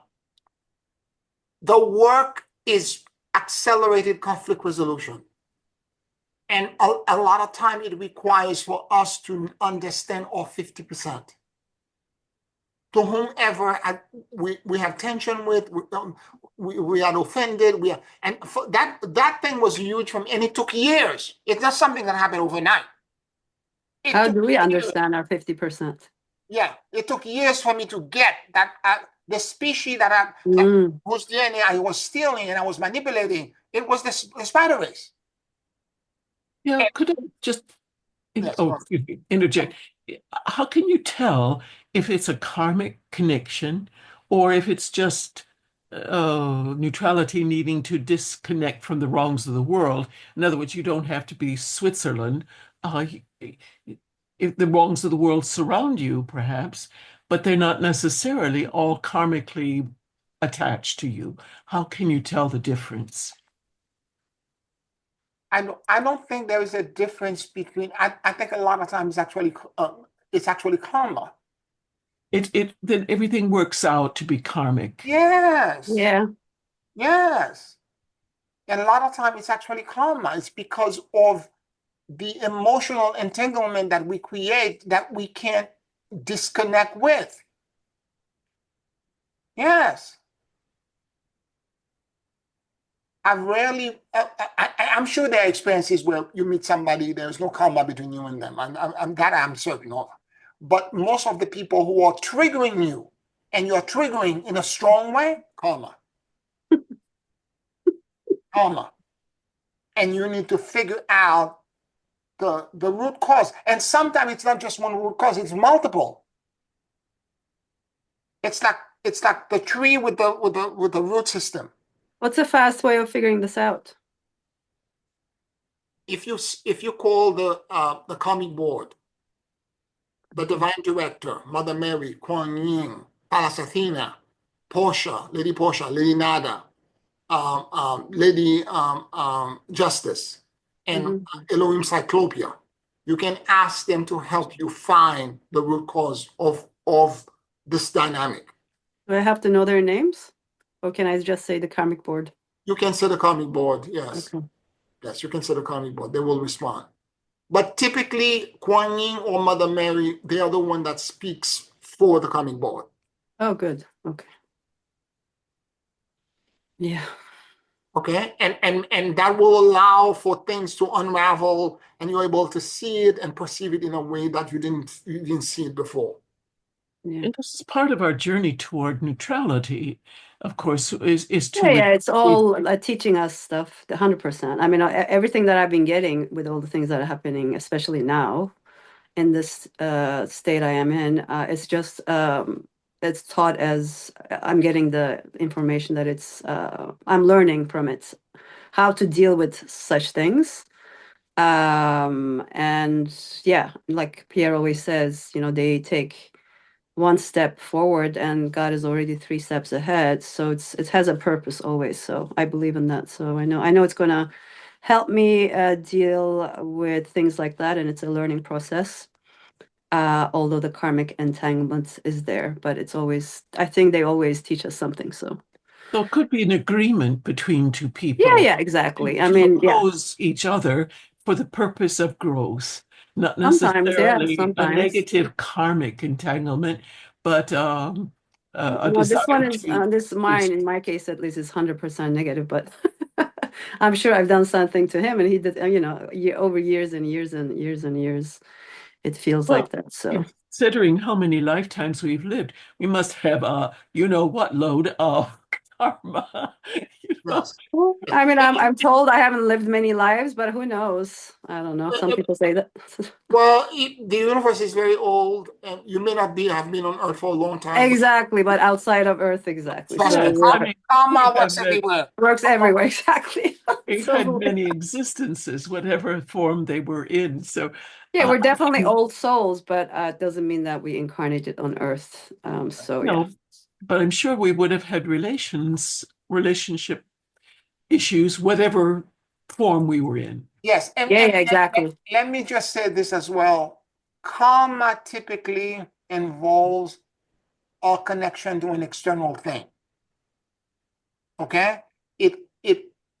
work is accelerated conflict resolution. And a lot of time it requires for us to understand our 50%. To whomever we have tension with, we are offended, that thing was huge from, and it took years. It's not something that happened overnight. How do we understand our 50%? Yeah, it took years for me to get that the species whose DNA I was stealing and I was manipulating. It was the spider race. Yeah, could I just interject? How can you tell if it's a karmic connection or if it's just neutrality needing to disconnect from the wrongs of the world? In other words, you don't have to be Switzerland. If the wrongs of the world surround you, perhaps, but they're not necessarily all karmically attached to you. How can you tell the difference? I don't think there is a difference between. I think a lot of times it's actually karma. Then everything works out to be karmic. Yes, Yeah. yes, and a lot of time it's actually karma. It's because of the emotional entanglement that we create that we can't disconnect with. Yes. I've rarely, I'm sure there are experiences where you meet somebody, there's no karma between you and them. I'm certain of. But most of the people who are triggering you, and you're triggering in a strong way, karma. Karma. And you need to figure out the root cause. And sometimes it's not just one root cause, it's multiple. It's like the tree with the root system. What's a fast way of figuring this out? If you call the karmic board, the divine director, Mother Mary, Kuan Yin, Pallas Athena, Portia, Lady Nada, Lady Justice, and Elohim Cyclopia. You can ask them to help you find the root cause of this dynamic. Do I have to know their names? Or can I just say the karmic board? You can say the karmic board, yes. Okay. Yes, you can say the karmic board. They will respond. But typically, Kuan Yin or Mother Mary, they are the one that speaks for the karmic board. Oh, good. Okay. Yeah. Okay, and that will allow for things to unravel, and you're able to see it and perceive it in a way that you didn't see it before. Yeah. And this is part of our journey toward neutrality, of course, is to Yeah, it's all teaching us stuff, 100%. I mean, everything that I've been getting with all the things that are happening, especially now in this state I am in, it's just it's taught as I'm getting the information that I'm learning from it how to deal with such things. And yeah, like Pierre always says, they take one step forward and God is already 3 steps ahead. So it has a purpose always. So I believe in that. So I know it's gonna help me deal with things like that, and it's a learning process. Although the karmic entanglement is there, but I think they always teach us something. So it could be an agreement between two people yeah, exactly. I to mean, yeah, oppose each other for the purpose of growth, not sometimes, yeah, necessarily a sometimes. negative karmic entanglement, but a Well, this one desire is to. mine in my case at least is 100% negative, but I'm sure I've done something to him, and he did. Over years and years and years and years, it feels Well, like that. So considering how many lifetimes we've lived, we must have a what load of karma. Yes. I mean, I'm told I haven't lived many lives, but who knows? I don't know. Some people say that. Well, the universe is very old, and you may not have been on Earth for a long time. Exactly, but outside of Earth, exactly. Trust me, Yes, I mean, karma we works have everywhere. Works everywhere, exactly. we've had many existences, whatever form they were in. So Yeah, we're definitely think, old souls, but it doesn't mean that we incarnated on Earth. So yeah. no, but I'm sure we would have had relationship issues, whatever form we were in. Yes, Yeah, exactly. let me just say this as well. Karma typically involves our connection to an external thing. Okay?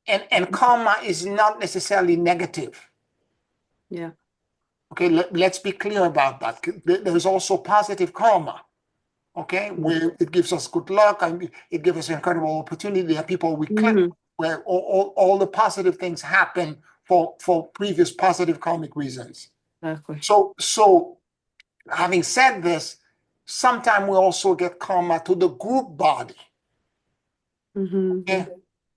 And karma is not necessarily negative. Yeah. Okay, let's be clear about that. There's also positive karma. Okay, where it gives us good luck and it gives us incredible opportunity. There are people we click where all the positive things happen for previous positive karmic reasons. Exactly. So having said this, sometimes we also get karma to the group body. Okay?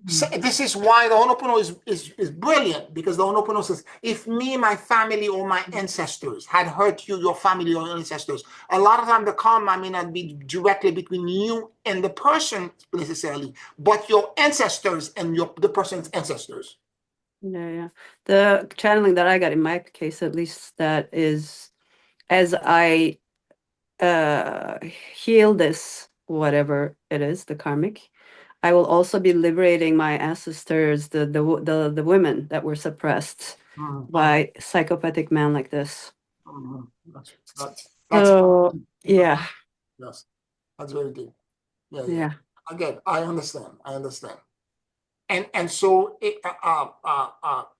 So this is why the Ho'oponopono is brilliant, because the Ho'oponopono says, if me, my family, or my ancestors had hurt you, your family or your ancestors, a lot of time the karma may not be directly between you and the person necessarily, but your ancestors and the person's ancestors. Yeah. The channeling that I got in my case, at least, that is as I heal this, whatever it is, the karmic, I will also be liberating my ancestors, the women that were suppressed by psychopathic men like this. That's So yeah, yes, that's very deep. Yeah. yeah, Again, I understand. And so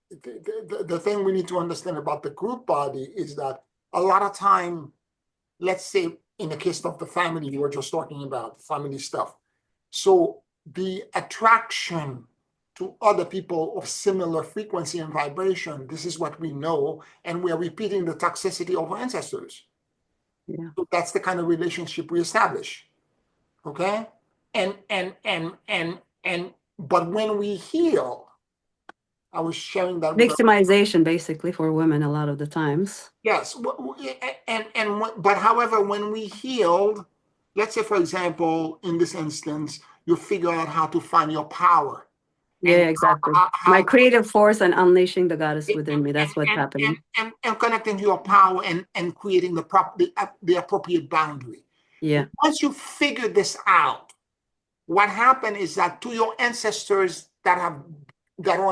the thing we need to understand about the group body is that a lot of time, let's say in the case of the family you were just talking about, family stuff. So the attraction to other people of similar frequency and vibration, this is what we know, and we are repeating the toxicity of our ancestors. yeah. So that's the kind of relationship we establish. Okay? And but when we heal, I was sharing that with Victimization basically for women a lot of the times. yes, but however, when we healed, let's say for example, in this instance, you figure out how to find your power. Yeah, And exactly. how My creative force and unleashing the goddess within me. That's what's happening. and connecting to your power and creating the appropriate boundary. Yeah, Once you figure this out, what happened is that to your ancestors that are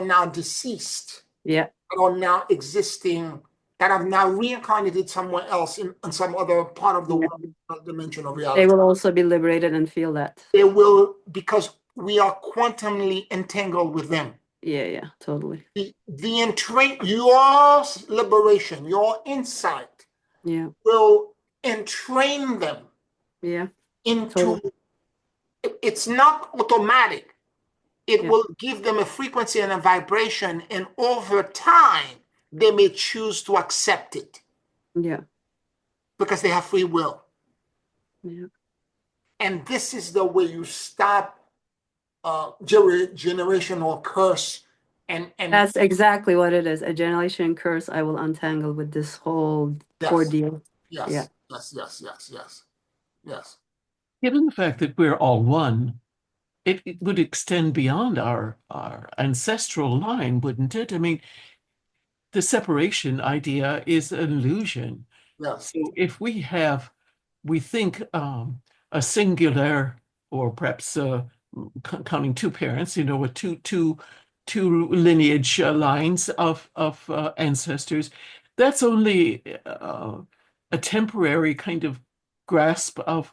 now deceased, yeah, that are now existing, that have now reincarnated somewhere else in some other part of the yeah. world, dimension of They reality. will also be liberated and feel that. They will, because we are quantumly entangled with them. Yeah, yeah, totally. Your liberation, your insight Yeah, will entrain them yeah, into, totally. it's not automatic. It Yeah, will give them a frequency and a vibration, and over time, they may choose to accept it yeah, because they have free will. yeah. And this is the way you stop generational curse. And That's exactly what it is. A generation curse I will untangle with this whole yes, ordeal. yes, Yeah. yes. Given the fact that we're all one, it would extend beyond our ancestral line, wouldn't it? I mean, the separation idea is an illusion. Yes. So if we think a singular, or perhaps counting two parents, with two lineage lines of ancestors, that's only a temporary kind of grasp of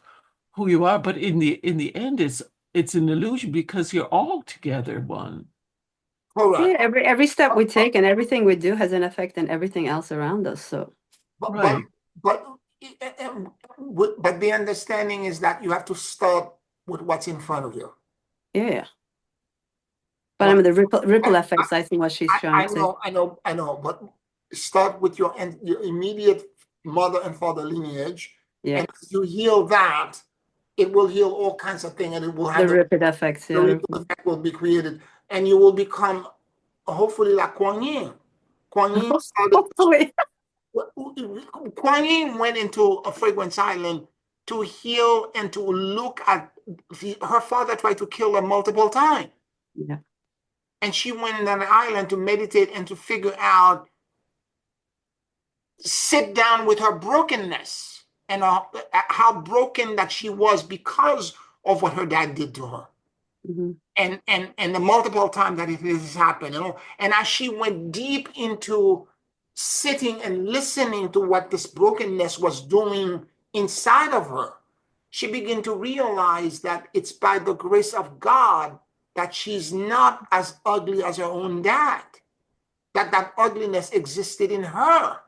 who you are. But in the end, it's an illusion because you're all together one. Correct. Yeah, every step we take and everything we do has an effect on everything else around us. So But Right. but but the understanding is that you have to start with what's in front of you. yeah. But I mean the ripple effects, I think what she's trying I to say. I know, but start with your immediate mother and father lineage, Yeah. and if you heal that, it will heal all kinds of things, and it will The have ripple effects, the yeah. ripple effect will be created, and you will become hopefully like Kuan Yin. Kuan Yin started. Hopefully. Kuan Yin went into a fragrance island to heal and to look at her father tried to kill her multiple times. Yeah. And she went on the island to meditate and to figure out, sit down with her brokenness and how broken that she was because of what her dad did to her. Mm-hmm. And the multiple times that it has happened, and as she went deep into sitting and listening to what this brokenness was doing inside of her, she began to realize that it's by the grace of God that she's not as ugly as her own dad, that ugliness existed in her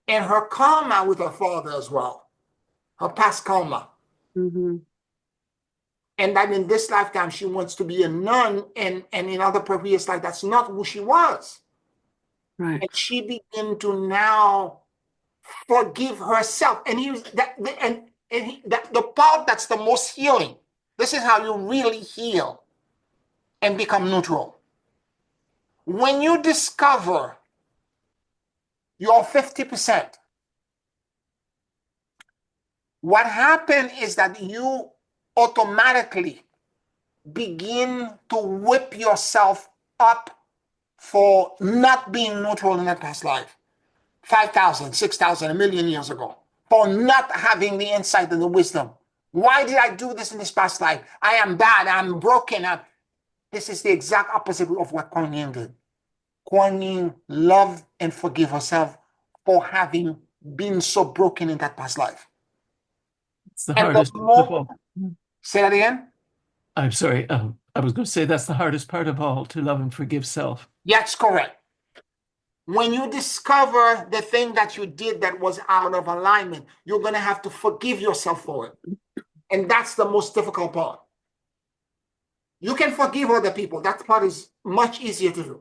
and her karma with her father as well, her past karma. Mm-hmm. And that in this lifetime she wants to be a nun, and in other previous life that's not who she was. Right. And she began to now forgive herself. And the part that's the most healing. This is how you really heal and become neutral. When you discover your 50%, what happened is that you automatically begin to whip yourself up for not being neutral in that past life, 5,000, 6,000, a million years ago, for not having the insight and the wisdom Why did I do this in this past life? I am bad. I'm broken. This is the exact opposite of what Kuan Yin did. Kuan Yin loved and forgave herself for having been so broken in that past life. It's the And the hardest of more, all. say that again? I'm sorry. I was going to say that's the hardest part of all, to love and forgive self. That's correct. When you discover the thing that you did that was out of alignment, you're going to have to forgive yourself for it. And that's the most difficult part. You can forgive other people. That part is much easier to do.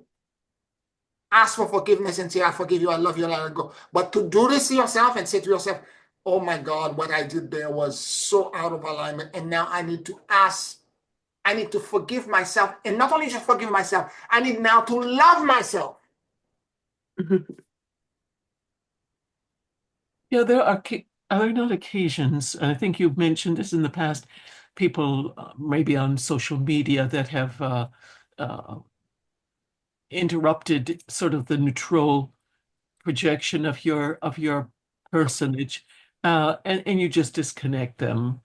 Ask for forgiveness and say, I forgive you, I love you, and let it go. But to do this to yourself and say to yourself, oh my God, what I did there was so out of alignment. And now I need to forgive myself. And not only just forgive myself, I need now to love myself. Yeah, there are not occasions, and I think you've mentioned this in the past, people maybe on social media that have uh, interrupted sort of the neutral projection of your personage, and you just disconnect them.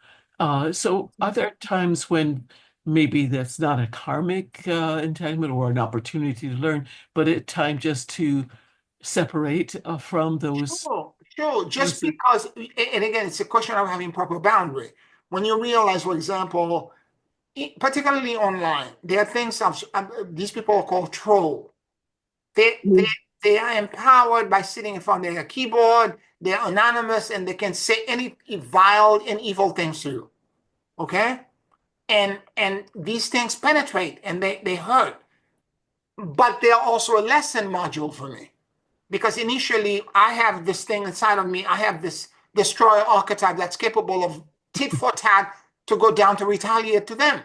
So are there times when maybe that's not a karmic entanglement or an opportunity to learn, but a time just to separate from those Sure. Just person? because, and again, it's a question of having proper boundary. When you realize, for example, particularly online, there are things these people are called troll. They, they, Mm. they are empowered by sitting in front of their keyboard. They're anonymous and they can say any vile and evil things to you. Okay? And these things penetrate and they hurt. But they're also a lesson module for me. Because initially I have this thing inside of me. I have this destroyer archetype that's capable of tit for tat to go down to retaliate to them.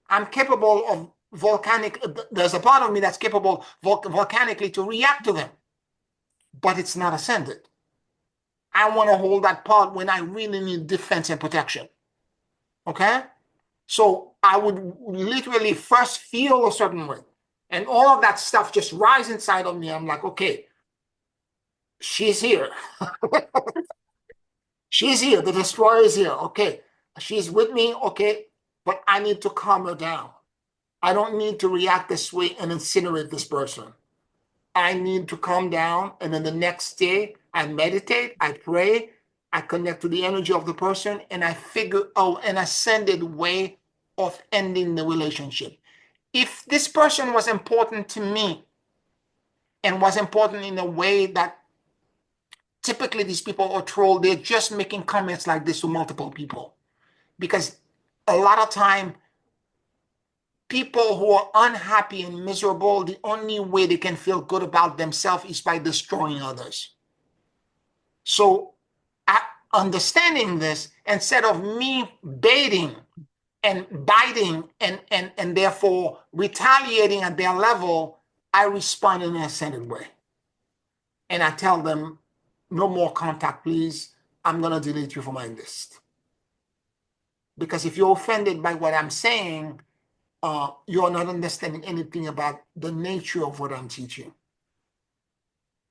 I'm capable of there's a part of me that's capable volcanically to react to them, but it's not ascended. I want to hold that part when I really need defense and protection. Okay? So I would literally first feel a certain way. And all of that stuff just rise inside of me. I'm like, okay, she's here. She's here. The destroyer is here. Okay. She's with me. Okay. But I need to calm her down. I don't need to react this way and incinerate this person. I need to calm down. And then the next day, I meditate, I pray, I connect to the energy of the person, and I figure out an ascended way of ending the relationship. If this person was important to me and was important in a way that typically these people are trolled, they're just making comments like this to multiple people. Because a lot of time, people who are unhappy and miserable, the only way they can feel good about themselves is by destroying others. So, understanding this, instead of me baiting and biting and therefore retaliating at their level, I respond in an ascended way. And I tell them, no more contact, please. I'm going to delete you from my list. Because if you're offended by what I'm saying, you're not understanding anything about the nature of what I'm teaching.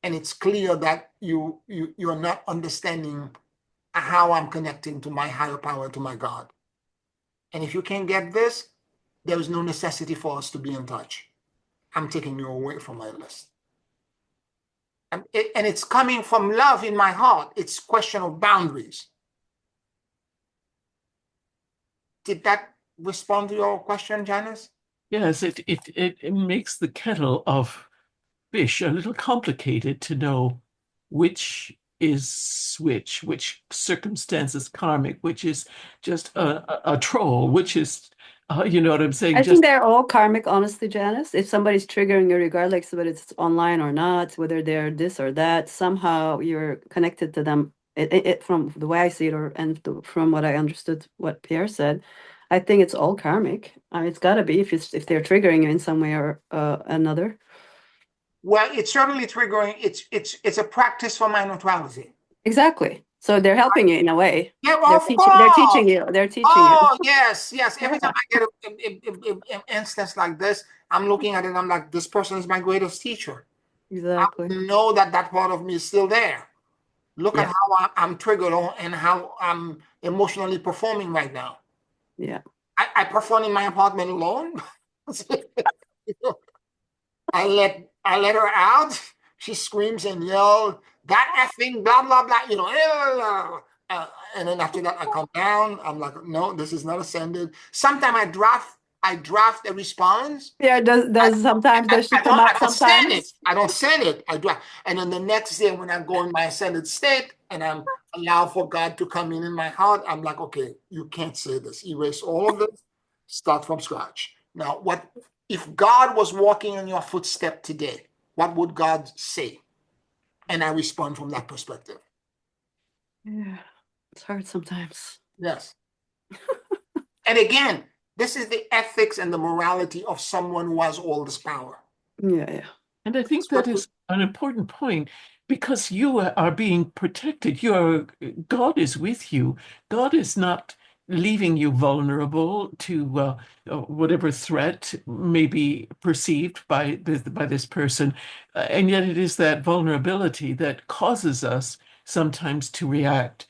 And it's clear that you're not understanding how I'm connecting to my higher power, to my God. And if you can't get this, there is no necessity for us to be in touch. I'm taking you away from my list. And it's coming from love in my heart. It's a question of boundaries. Did that respond to your question, Janice? Yes, it makes the kettle of fish a little complicated to know which is which circumstance is karmic, which is just a troll, which is, you know what I'm saying? I think Just they're all karmic, honestly, Janice. If somebody's triggering you, regardless whether it's online or not, whether they're this or that, somehow you're connected to them. From the way I see it, from what I understood, what Pierre said, I think it's all karmic. It's got to be if they're triggering you in some way or another. Well, it's certainly triggering. It's a practice for my neutrality. Exactly. So they're helping you in a way. Yeah, They're of teaching. They're teaching course. you. They're teaching you. Oh, yes. Every Yeah. time I get an instance like this, I'm looking at it. I'm like, this person is my greatest teacher. I Exactly. know that part of me is still there. Look at Yeah. how I'm triggered on and how I'm emotionally performing right now. Yeah. I perform in my apartment alone. I let her out. She screams and yells, that effing blah blah blah, and then after that I come down. I'm like, no, this is not ascended. Sometimes I draft a response. Yeah, does sometimes does she come I out don't send it. sometimes? I don't send it. I draft. And then the next day when I go in my ascended state and I'm allow for God to come in my heart, I'm like, okay, you can't say this. Erase all of this. Start from scratch. Now, what if God was walking in your footstep today? What would God say? And I respond from that perspective. Yeah, it's hard sometimes. Yes. And again, this is the ethics and the morality of someone who has all this power. Yeah, yeah. And I think that is an important point because you are being protected. God is with you. God is not leaving you vulnerable to whatever threat may be perceived by this person. And yet it is that vulnerability that causes us sometimes to react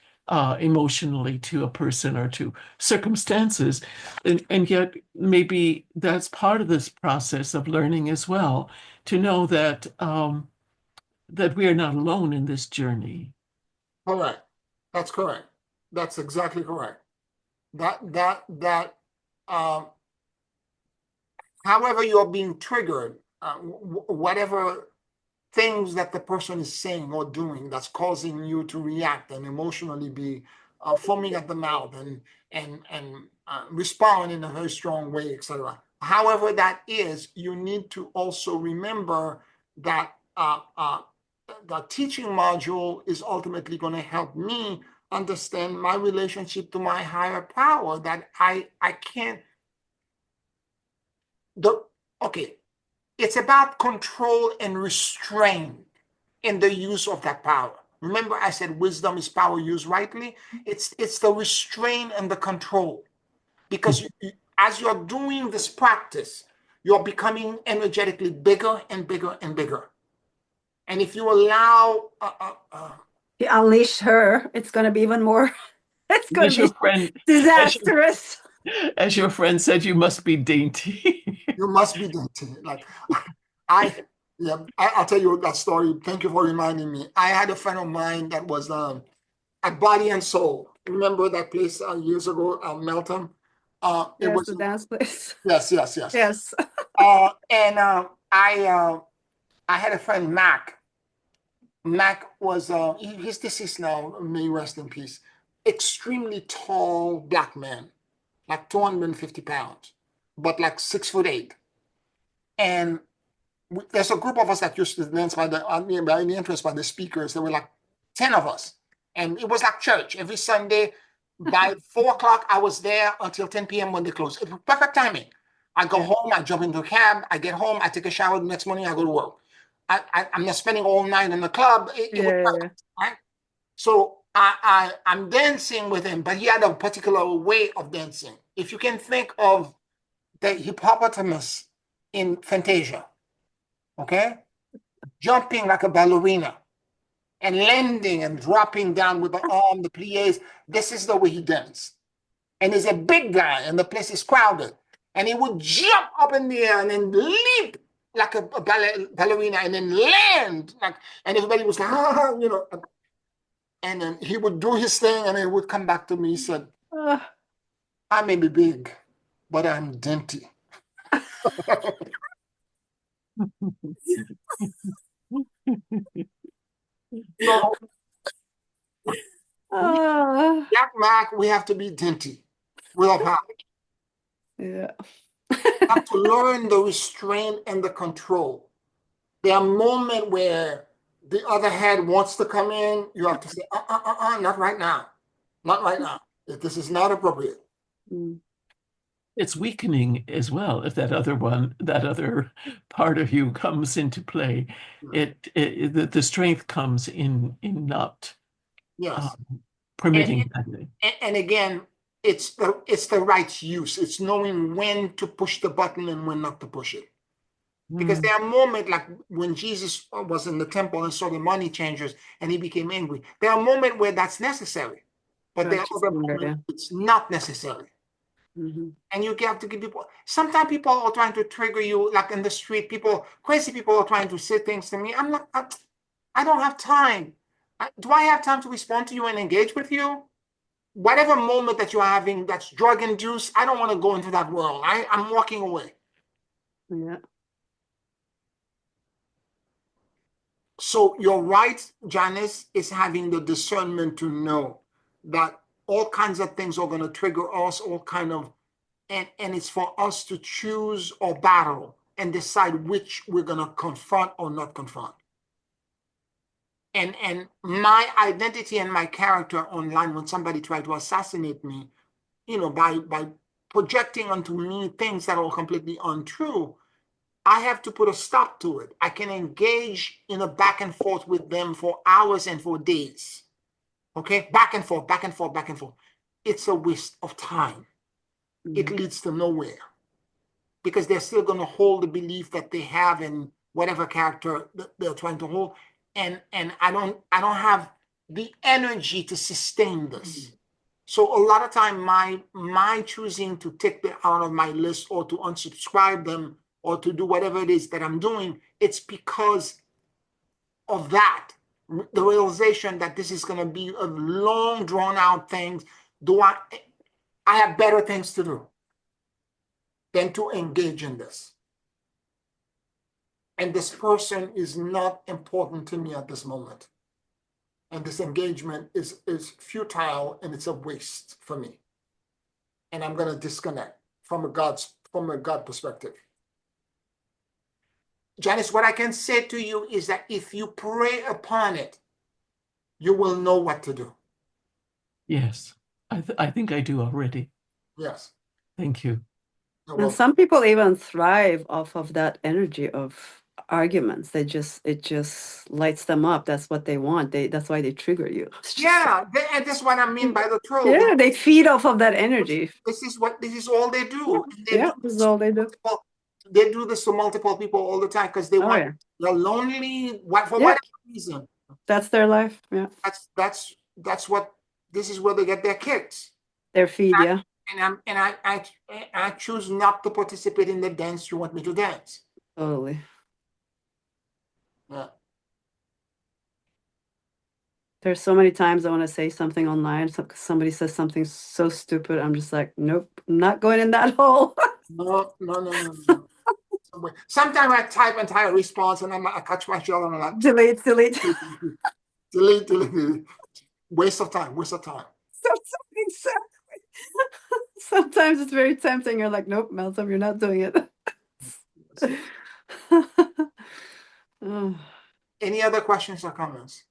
emotionally to a person or to circumstances. And yet maybe that's part of this process of learning as well, to know that that we are not alone in this journey. Correct. That's correct. That's exactly correct. That um, however you're being triggered, whatever things that the person is saying or doing that's causing you to react and emotionally be foaming at the mouth and respond in a very strong way, etc. However that is, you need to also remember that the teaching module is ultimately going to help me understand my relationship to my higher power, that I can't okay, it's about control and restraint in the use of that power. Remember, I said wisdom is power used rightly. It's the restraint and the control, because as you're doing this practice, you're becoming energetically bigger and bigger and bigger. And if you allow, You unleash her, it's gonna be even more. It's gonna As your be friend, disastrous. as your friend said, you must be dainty. you must be dainty. Like I, yeah, I'll tell you that story. Thank you for reminding me. I had a friend of mine that was at Body and Soul. Remember that place years ago, Melton? It Yes, was the dance place. yes, yes, yes. Yes. And I had a friend, Mac. Mac was he's deceased now. May he rest in peace. Extremely tall black man, like 250 pounds, but like 6'8". And there's a group of us that used to dance by the entrance by the speakers. There were like 10 of us, and it was like church every Sunday. By 4 o'clock, I was there until 10 p.m. when they closed. It was perfect timing. I go home, I jump into a cab, I get home, I take a shower. The next morning, I go to work. I'm not spending all night in the club. It was Yeah. perfect, right? So I'm dancing with him, but he had a particular way of dancing. If you can think of the hippopotamus in Fantasia, okay? Jumping like a ballerina and landing and dropping down with the arm, the plies. This is the way he danced. And he's a big guy and the place is crowded. And he would jump up in the air and then leap like a ballerina and then land. And everybody was like, ah, And then he would do his thing and he would come back to me. He said, I may be big, but I'm dainty. So, Jack Mac, we have to be dainty with our power. Yeah. Have to learn the restraint and the control. There are moments where the other head wants to come in. You have to say, not right now. Not right now. This is not appropriate. It's weakening as well if that other part of you comes into play. The strength comes in not Yes. permitting that. And again, it's the right use. It's knowing when to push the button and when not to push it. Because Mm. there are moments like when Jesus was in the temple and saw the money changers and he became angry. There are moments where that's necessary, but there are Righteous other anger, moments yeah. it's not necessary. Mhm. And you have to give people, sometimes people are trying to trigger you, like in the street, crazy people are trying to say things to me. I'm like, I don't have time. Do I have time to respond to you and engage with you? Whatever moment that you're having that's drug induced, I don't want to go into that world. I'm walking away. Yeah. So you're right, Janice, is having the discernment to know that all kinds of things are going to trigger us, all kind of, and it's for us to choose or battle and decide which we're going to confront or not confront. And my identity and my character online, when somebody tried to assassinate me, by projecting onto me things that are completely untrue, I have to put a stop to it. I can engage in a back and forth with them for hours and for days. Okay? Back and forth, back and forth, back and forth. It's a waste of time. It leads to nowhere because they're still going to hold the belief that they have in whatever character that they're trying to hold. And I don't have the energy to sustain this. So a lot of time my choosing to take them out of my list or to unsubscribe them or to do whatever it is that I'm doing, it's because of that. The realization that this is going to be a long drawn out thing. I have better things to do than to engage in this. And this person is not important to me at this moment. And this engagement is futile and it's a waste for me. And I'm going to disconnect from a God perspective. Janice, what I can say to you is that if you pray upon it, you will know what to do. Yes, I think I do already. Yes. Thank you. You're And welcome. some people even thrive off of that energy of arguments. It just lights them up. That's what they want. That's why they trigger you. It's just Yeah, and that's what I mean by the troll. yeah, they feed off of that energy. This is all they do. And they Yeah, do this is all they do. they do this to multiple people all the time because they Oh want yeah, they're lonely for yeah, whatever reason. that's their life. Yeah, That's what this is where they get their kicks. their feed. Yeah, I choose not to participate in the dance you want me to dance. totally. Yeah. There's so many times I want to say something online. Somebody says something so stupid. I'm just like, nope, I'm not going in that hole. No. Sometimes I type entire response and I catch myself and I'm like, Delete. delete. Waste of time. Sometimes it's very tempting. You're like, nope, Meltem, you're not doing it. Oh. Any other questions or comments?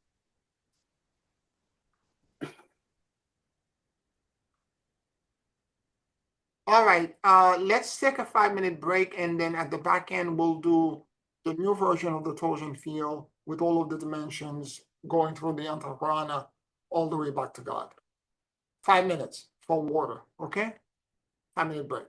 All right, let's take a 5-minute break, and then at the back end, we'll do the new version of the Trojan field with all of the dimensions going through the Antahrana all the way back to God. 5 minutes for water, okay? 5-minute break.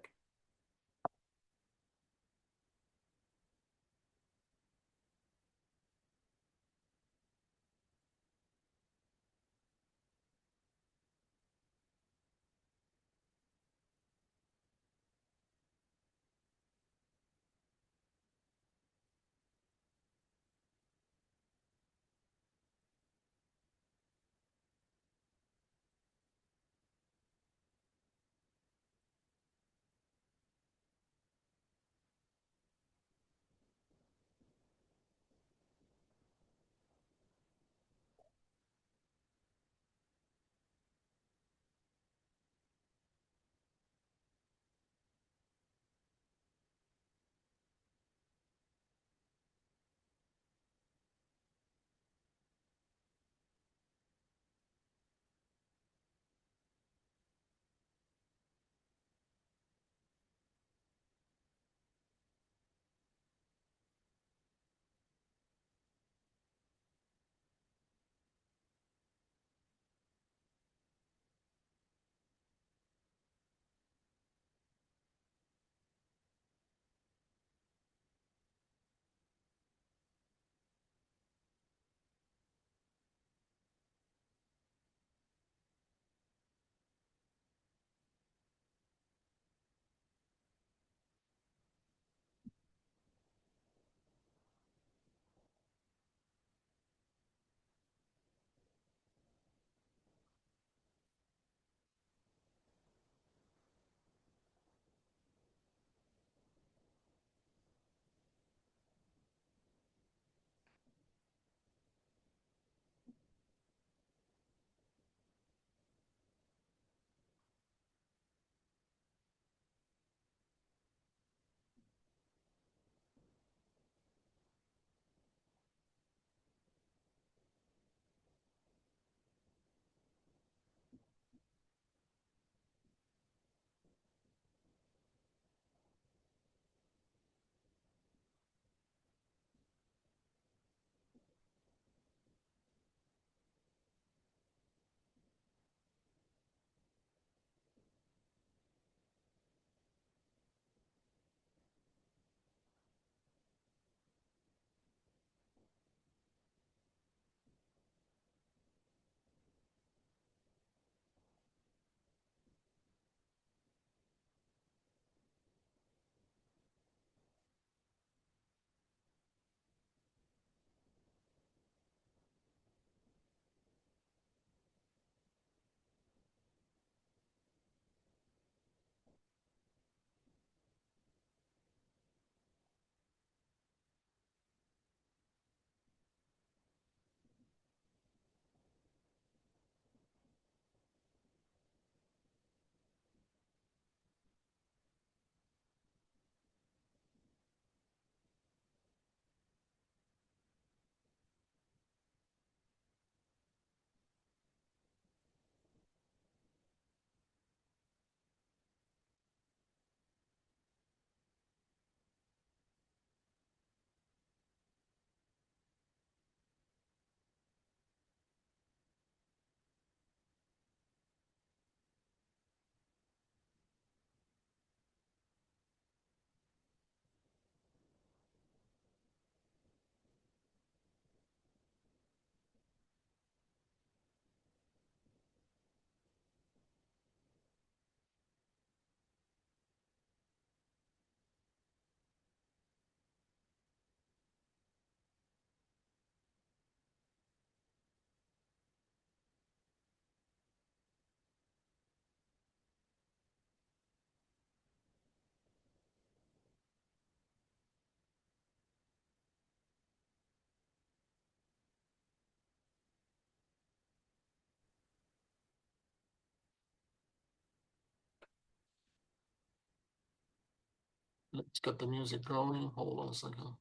Let's get the music going. Hold on a second.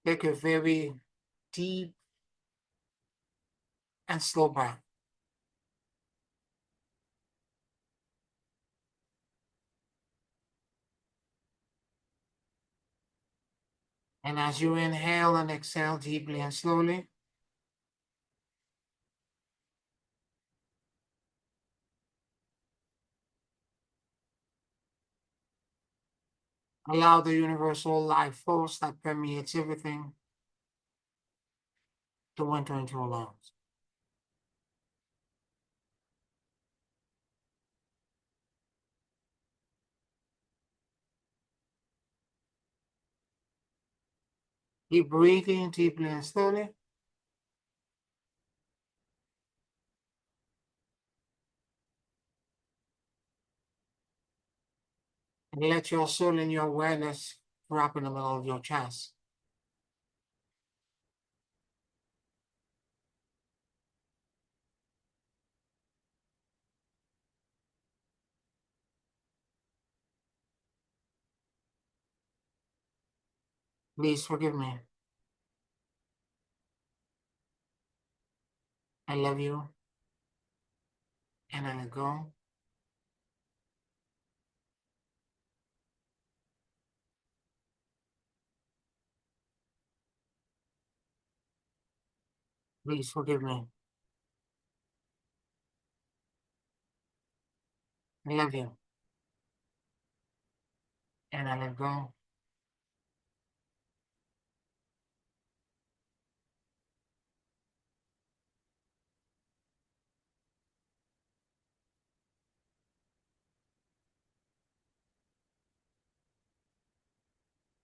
Take a very deep and slow breath. And as you inhale and exhale deeply and slowly, allow the universal life force that permeates everything to enter into your lungs. Keep breathing deeply and slowly. And let your soul and your awareness drop in the middle of your chest. Please forgive me. I love you. And I let go. Please forgive me. I love you. And I let go.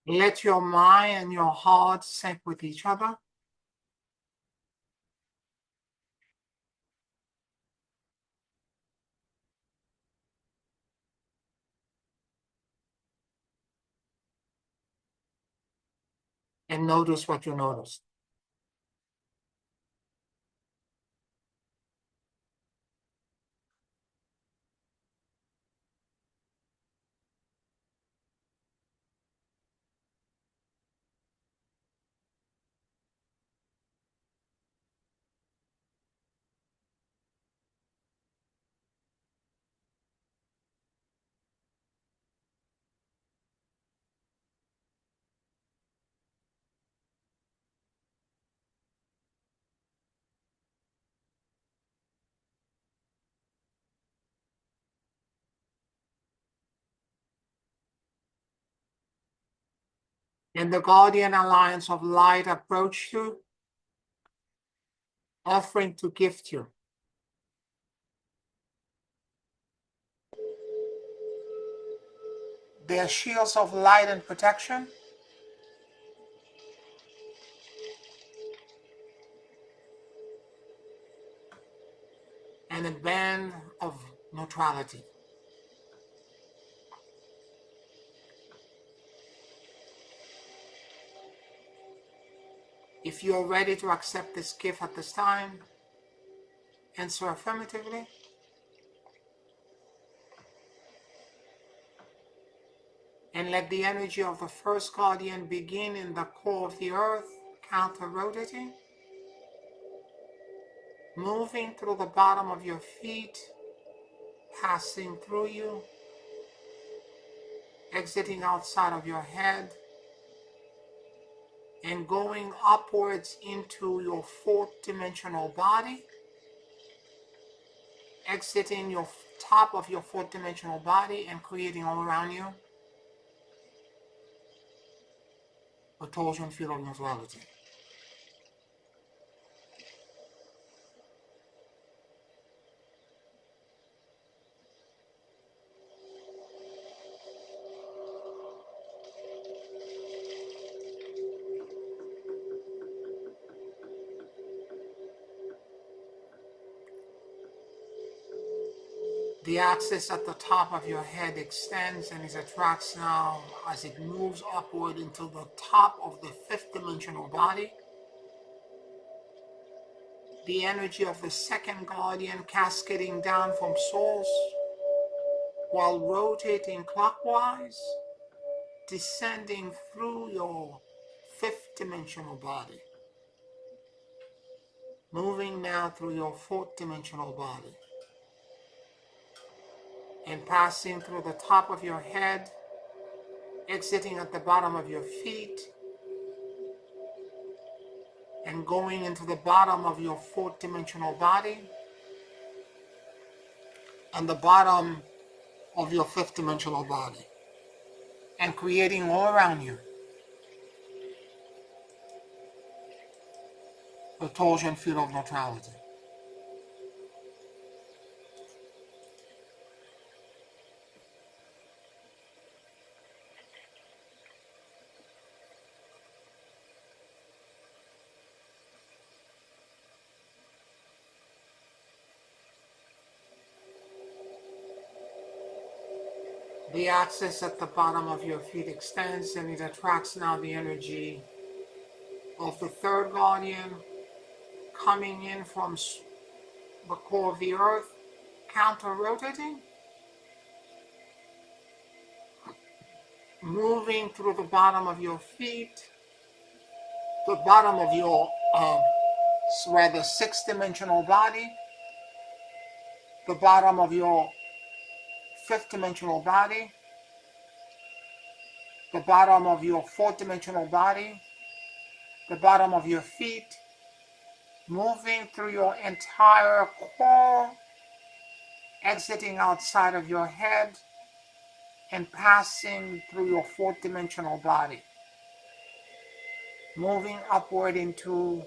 Let your mind and your heart sync with each other. And notice what you notice. And the guardian alliance of light approach you, offering to gift you. Their shields of light and protection, and a band of neutrality. If you are ready to accept this gift at this time, answer affirmatively. And let the energy of the first guardian begin in the core of the earth, counter-rotating, moving through the bottom of your feet, passing through you, exiting outside of your head, and going upwards into your fourth dimensional body, exiting your top of your fourth dimensional body and creating all around you a torsion field of neutrality. The axis at the top of your head extends and it attracts now as it moves upward into the top of the fifth dimensional body. The energy of the second guardian cascading down from source while rotating clockwise, descending through your fifth dimensional body, moving now through your fourth dimensional body, and passing through the top of your head, exiting at the bottom of your feet, and going into the bottom of your fourth dimensional body, and the bottom of your fifth dimensional body, and creating all around you the torsion field of neutrality. The axis at the bottom of your feet extends and it attracts now the energy of the third guardian coming in from the core of the earth, counter-rotating, moving through the bottom of your feet, the bottom of your rather sixth dimensional body, the bottom of your fifth dimensional body, the bottom of your fourth dimensional body, the bottom of your feet, moving through your entire core, exiting outside of your head, and passing through your fourth dimensional body, moving upward into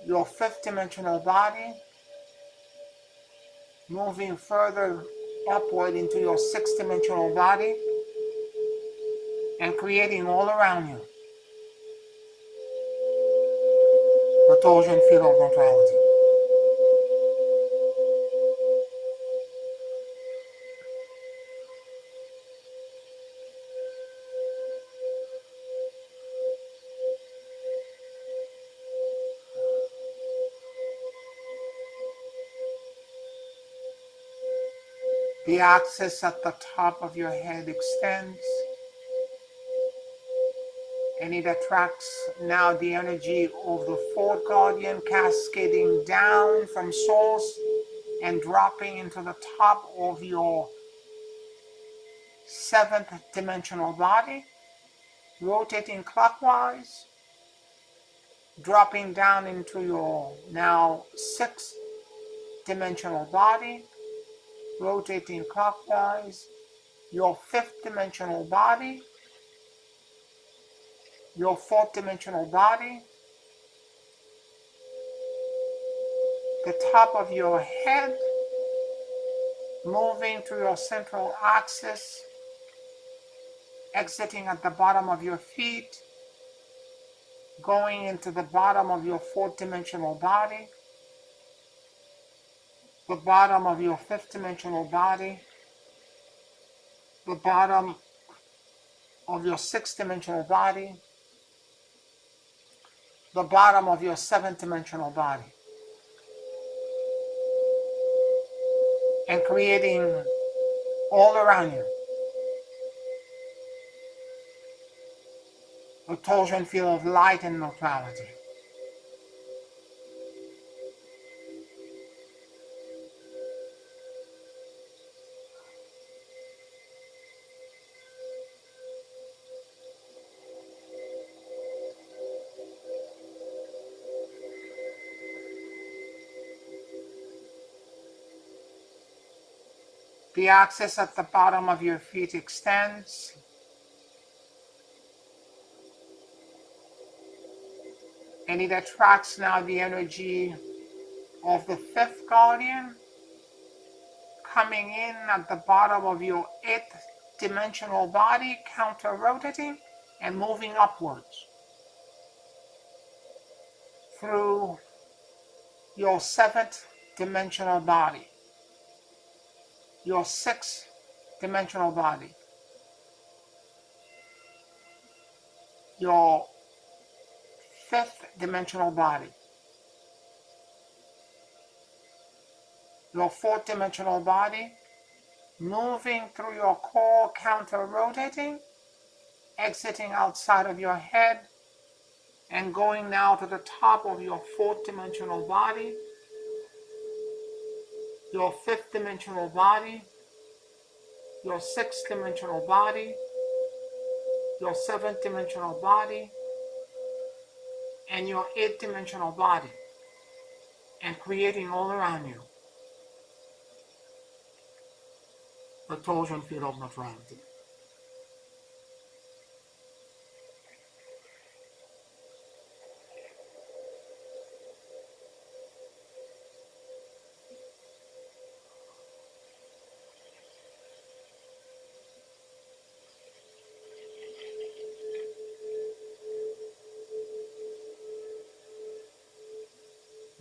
your fifth dimensional body, moving further upward into your sixth dimensional body, and creating all around you the torsion field of neutrality. The axis at the top of your head extends and it attracts now the energy of the fourth guardian cascading down from source and dropping into the top of your seventh dimensional body, rotating clockwise, dropping down into your now sixth dimensional body, rotating clockwise, your fifth dimensional body, your fourth dimensional body, the top of your head, moving through your central axis, exiting at the bottom of your feet, going into the bottom of your fourth dimensional body, the bottom of your fifth dimensional body, the bottom of your sixth dimensional body, the bottom of your seventh dimensional body, and creating all around you a torsion field of light and neutrality. The axis at the bottom of your feet extends and it attracts now the energy of the fifth guardian coming in at the bottom of your eighth dimensional body, counter-rotating and moving upwards through your seventh dimensional body, your sixth dimensional body, your fifth dimensional body, your fourth dimensional body, moving through your core, counter-rotating, exiting outside of your head, and going now to the top of your fourth dimensional body, your fifth dimensional body, your sixth dimensional body, your seventh dimensional body, and your eighth dimensional body, and creating all around you the torsion field of neutrality.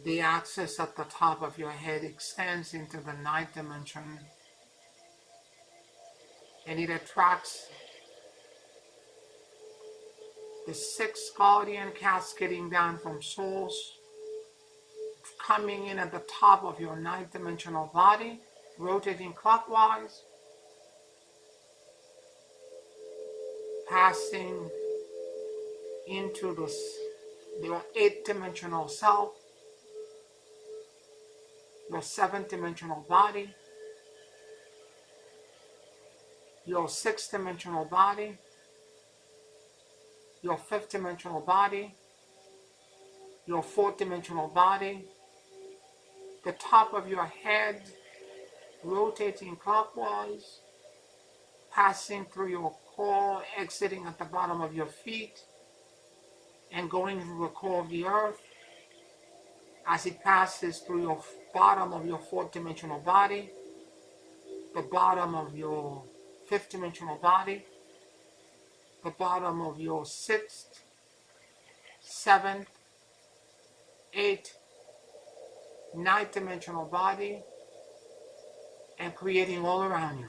The axis at the top of your head extends into the ninth dimension, and it attracts the sixth guardian cascading down from source, coming in at the top of your ninth dimensional body, rotating clockwise, passing into your eighth dimensional self, your seventh dimensional body, your sixth dimensional body, your fifth dimensional body, your fourth dimensional body, the top of your head, rotating clockwise, passing through your core, exiting at the bottom of your feet, and going through the core of the earth as it passes through your bottom of your fourth dimensional body, the bottom of your fifth dimensional body, the bottom of your sixth, seventh, eighth, ninth dimensional body, and creating all around you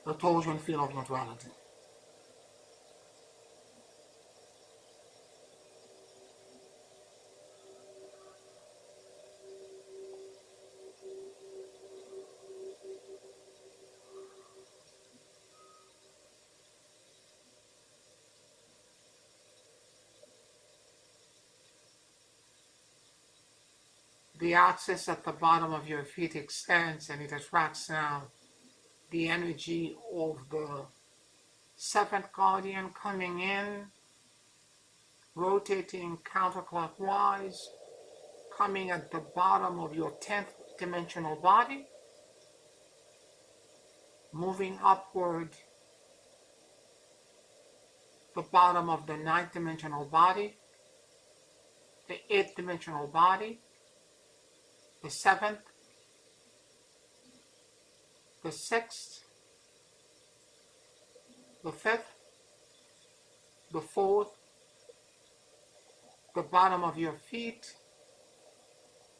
the torsion field of neutrality. The axis at the bottom of your feet extends, and it attracts now the energy of the seventh guardian coming in, rotating counterclockwise, coming at the bottom of your 10th dimensional body, moving upward the bottom of the ninth dimensional body, the eighth dimensional body, the seventh, the sixth, the fifth, the fourth, the bottom of your feet,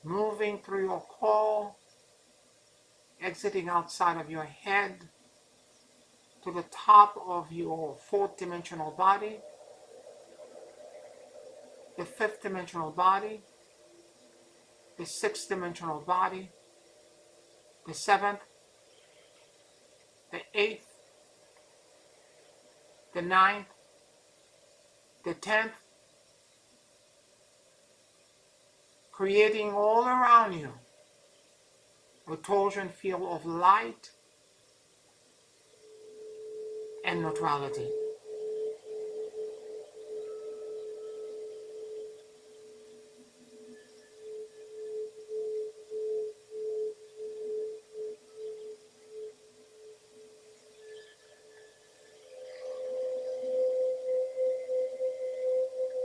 moving through your core, exiting outside of your head to the top of your fourth dimensional body, the fifth dimensional body, the sixth dimensional body, the seventh, the eighth, the ninth, the 10th, creating all around you a torsion field of light and neutrality.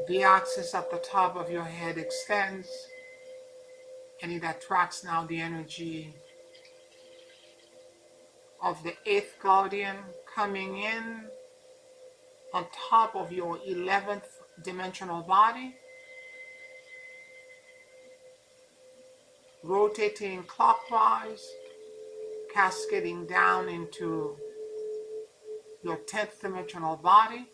The axis at the top of your head extends, and it attracts now the energy of the eighth guardian coming in on top of your 11th dimensional body, rotating clockwise, cascading down into your 10th dimensional body,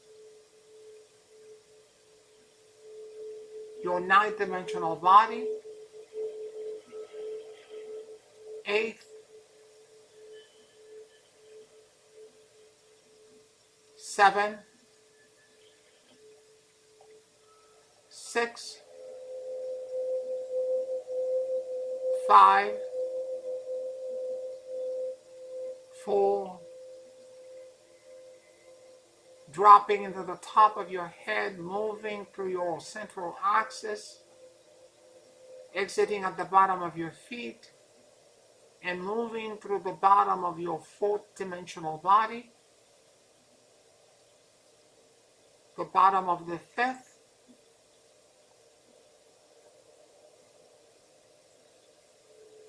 your 9th dimensional body, 8th, 7, 6, 5, 4, dropping into the top of your head, moving through your central axis, exiting at the bottom of your feet, and moving through the bottom of your 4th dimensional body, the bottom of the 5th,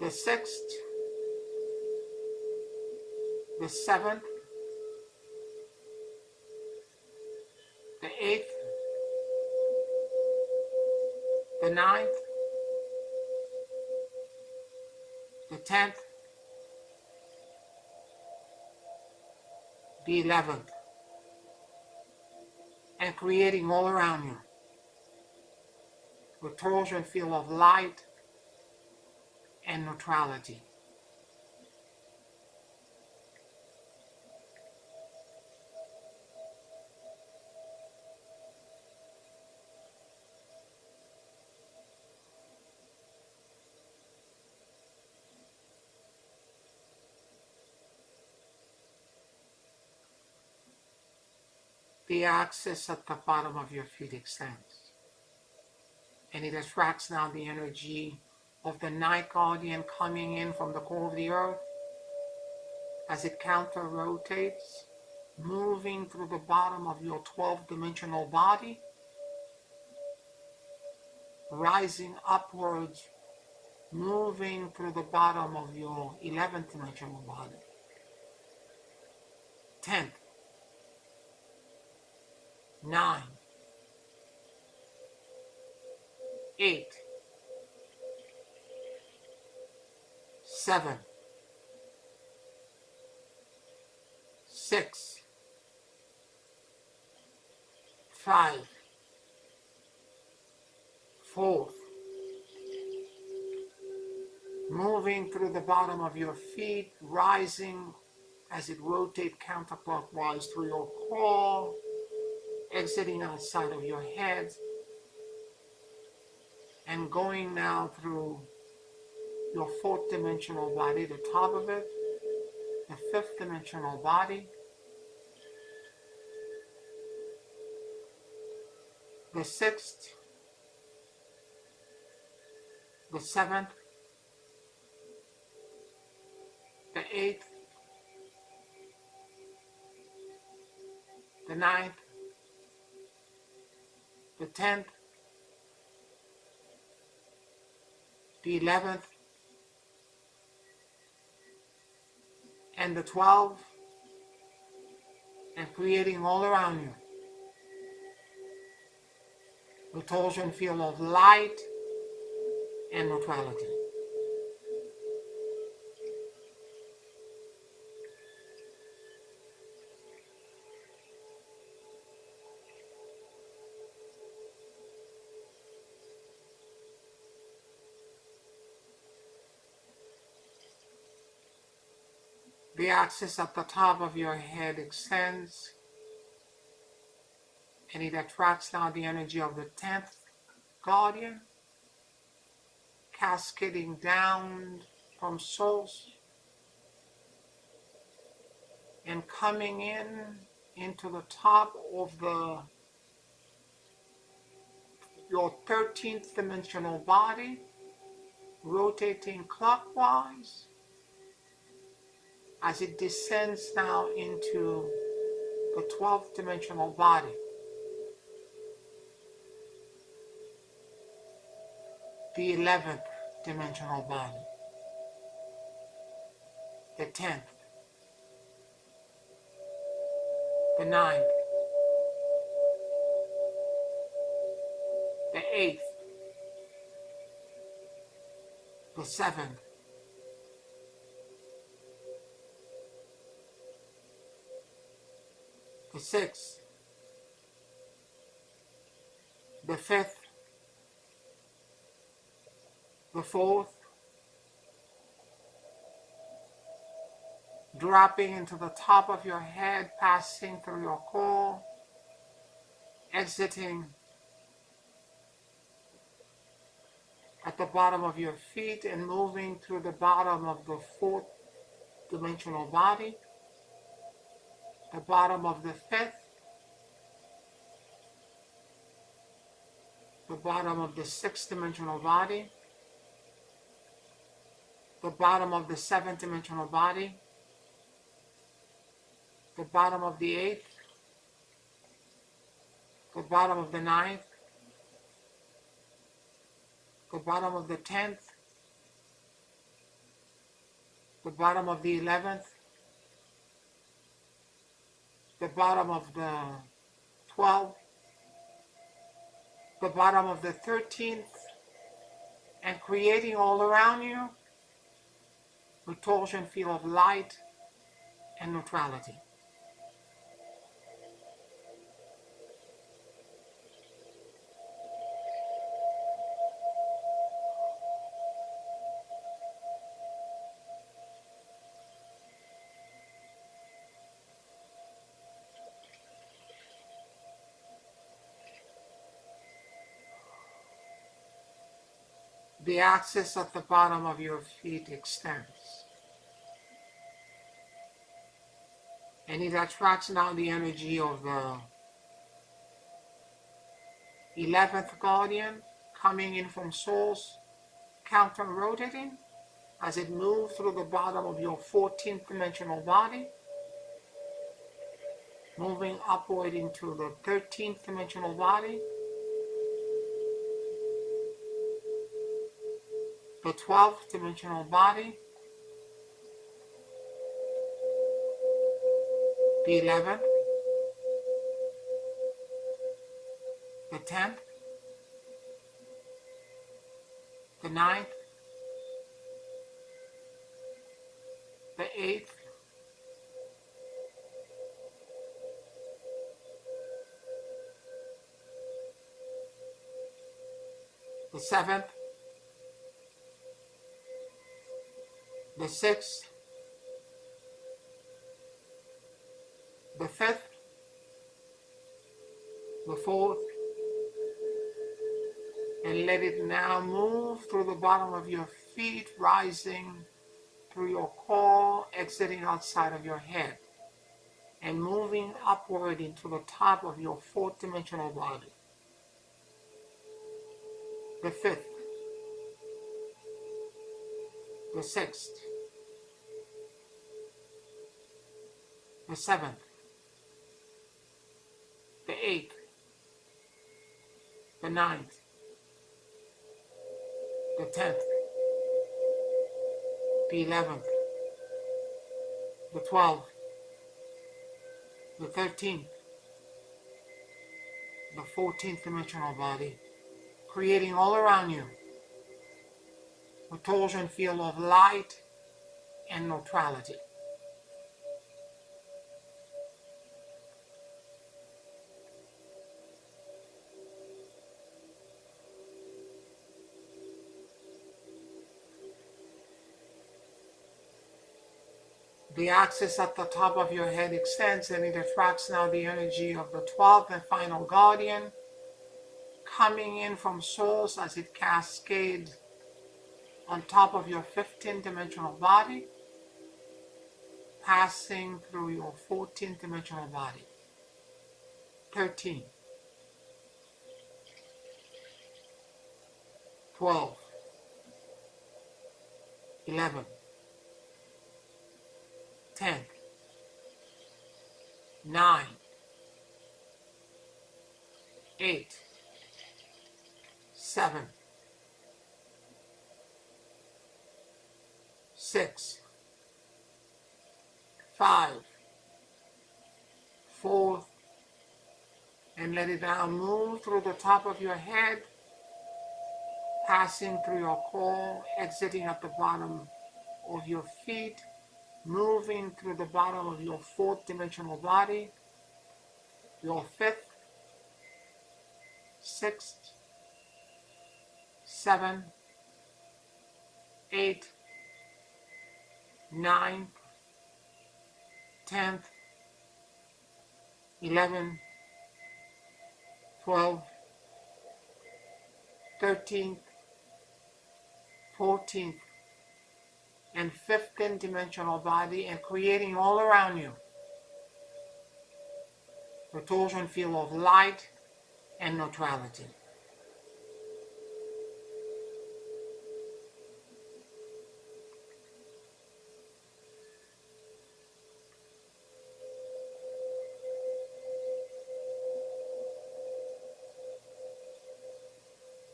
the 6th, the 7th, the 8th, the 9th, the 10th, the 11th, and creating all around you a torsion field of light and neutrality. The axis at the bottom of your feet extends, and it attracts now the energy of the night guardian coming in from the core of the earth as it counter rotates, moving through the bottom of your 12th dimensional body, rising upwards, moving through the bottom of your 11th dimensional body, 10th, 9, 8, 7, 6, 5, 4, moving through the bottom of your feet, rising as it rotates counterclockwise through your core, exiting outside of your head, and going now through your 4th dimensional body, the top of it, the 5th dimensional body, the 6th, the 7th, the 8th, the 9th, the 10th, the 11th, and the 12th, and creating all around you a torsion field of light and neutrality. The axis at the top of your head extends, and it attracts now the energy of the 10th guardian, cascading down from source and coming in into the top of your 13th dimensional body, rotating clockwise as it descends now into the 12th dimensional body, the 11th dimensional body, the 10th, the 9th, the 8th, the 7th, the 6th, the 5th, the 4th, dropping into the top of your head, passing through your core, exiting at the bottom of your feet and moving through the bottom of the 4th dimensional body, the bottom of the 5th, the bottom of the 6th dimensional body, the bottom of the 7th dimensional body, the bottom of the 8th, the bottom of the 9th, the bottom of the 10th, the bottom of the 11th, the bottom of the 12th, the bottom of the 13th, and creating all around you a torsion field of light and neutrality. The axis at the bottom of your feet extends, and it attracts now the energy of the 11th guardian coming in from source, counter-rotating as it moves through the bottom of your 14th dimensional body, moving upward into the 13th dimensional body, the 12th dimensional body, the 11th, the 10th, the 9th, the 8th, the 7th, the 6th, the 5th, the 4th, and let it now move through the bottom of your feet, rising through your core, exiting outside of your head, and moving upward into the top of your 4th dimensional body, the 5th, the 6th, the 7th, the 8th, the 9th, the 10th, the 11th, the 12th, the 13th, the 14th dimensional body, creating all around you a torsion field of light and neutrality. The axis at the top of your head extends, and it attracts now the energy of the 12th and final guardian coming in from source as it cascades on top of your 15th dimensional body, passing through your 14th dimensional body, 13, 12, 11, 10, 9, 8, 7, 6, 5, 4, and let it now move through the top of your head, passing through your core, exiting at the bottom of your feet, moving through the bottom of your fourth dimensional body, your fifth, sixth, seventh, eighth, ninth, 10th, 11th, 12th, 13th, 14th, and 15th dimensional body, and creating all around you a torsion field of light and neutrality.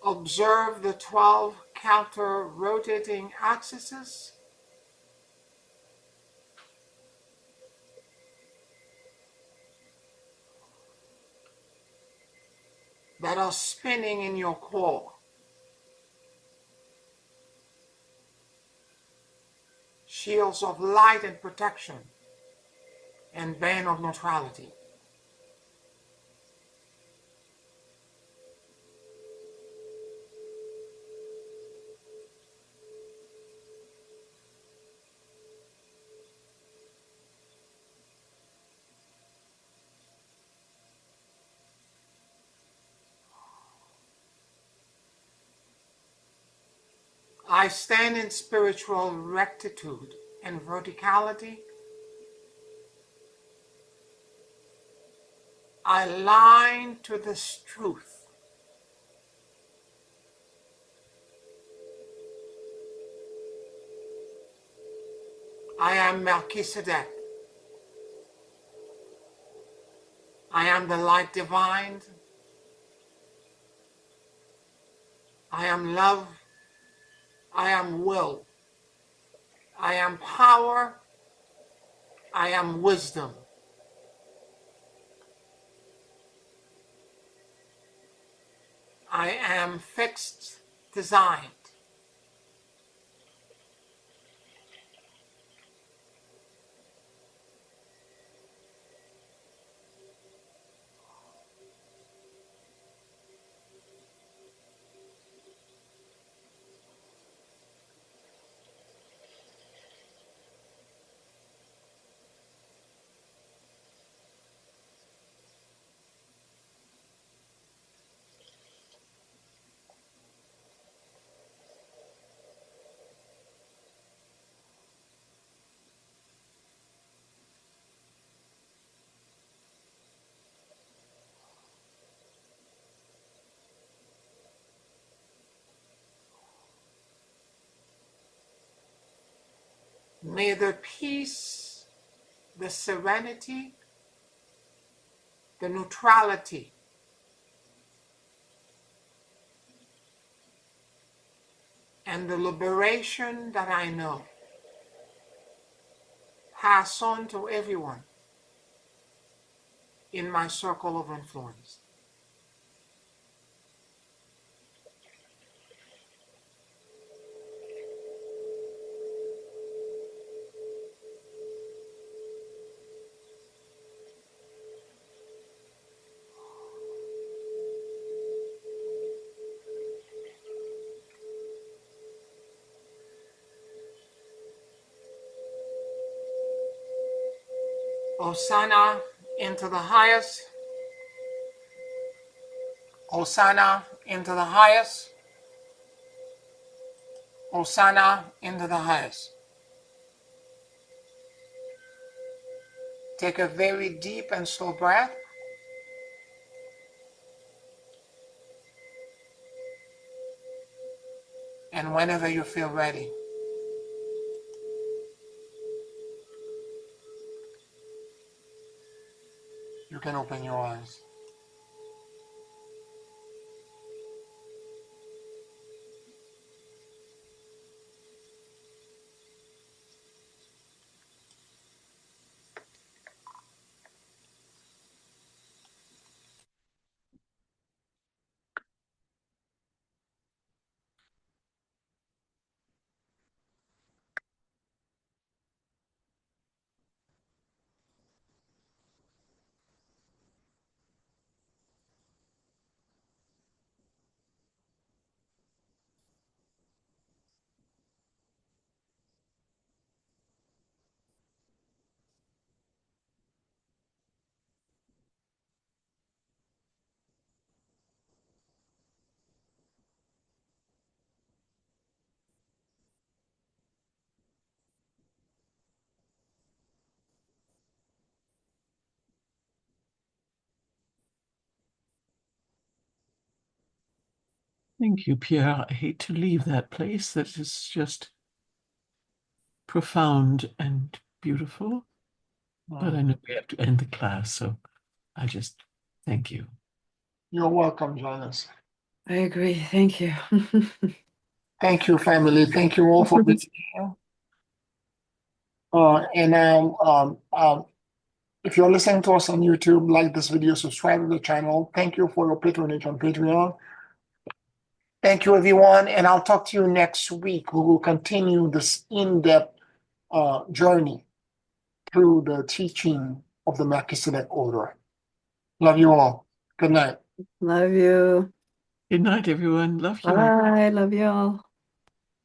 Observe the 12 counter-rotating axes that are spinning in your core. Shields of light and protection and band of neutrality. I stand in spiritual rectitude and verticality. I align to this truth. I am Melchizedek. I am the light divine. I am love. I am will. I am power. I am wisdom. I am fixed, designed. May the peace, the serenity, the neutrality, and the liberation that I know pass on to everyone in my circle of influence. Hosanna into the highest. Hosanna into the highest. Hosanna into the highest. Take a very deep and slow breath. And whenever you feel ready, you can open your eyes. Thank you, Pierre. I hate to leave that place. That is just profound and beautiful. But I know we have to end the class, so I just thank you. You're welcome, Janice. I agree. Thank you. Thank you, family. Thank you all for being here. If you're listening to us on YouTube, like this video, subscribe to the channel. Thank you for your patronage on Patreon. Thank you, everyone, and I'll talk to you next week. We will continue this in-depth journey through the teaching of the Melchizedek order. Love you all. Good night. Love you. Good night, everyone. Love you. Bye. Love you all.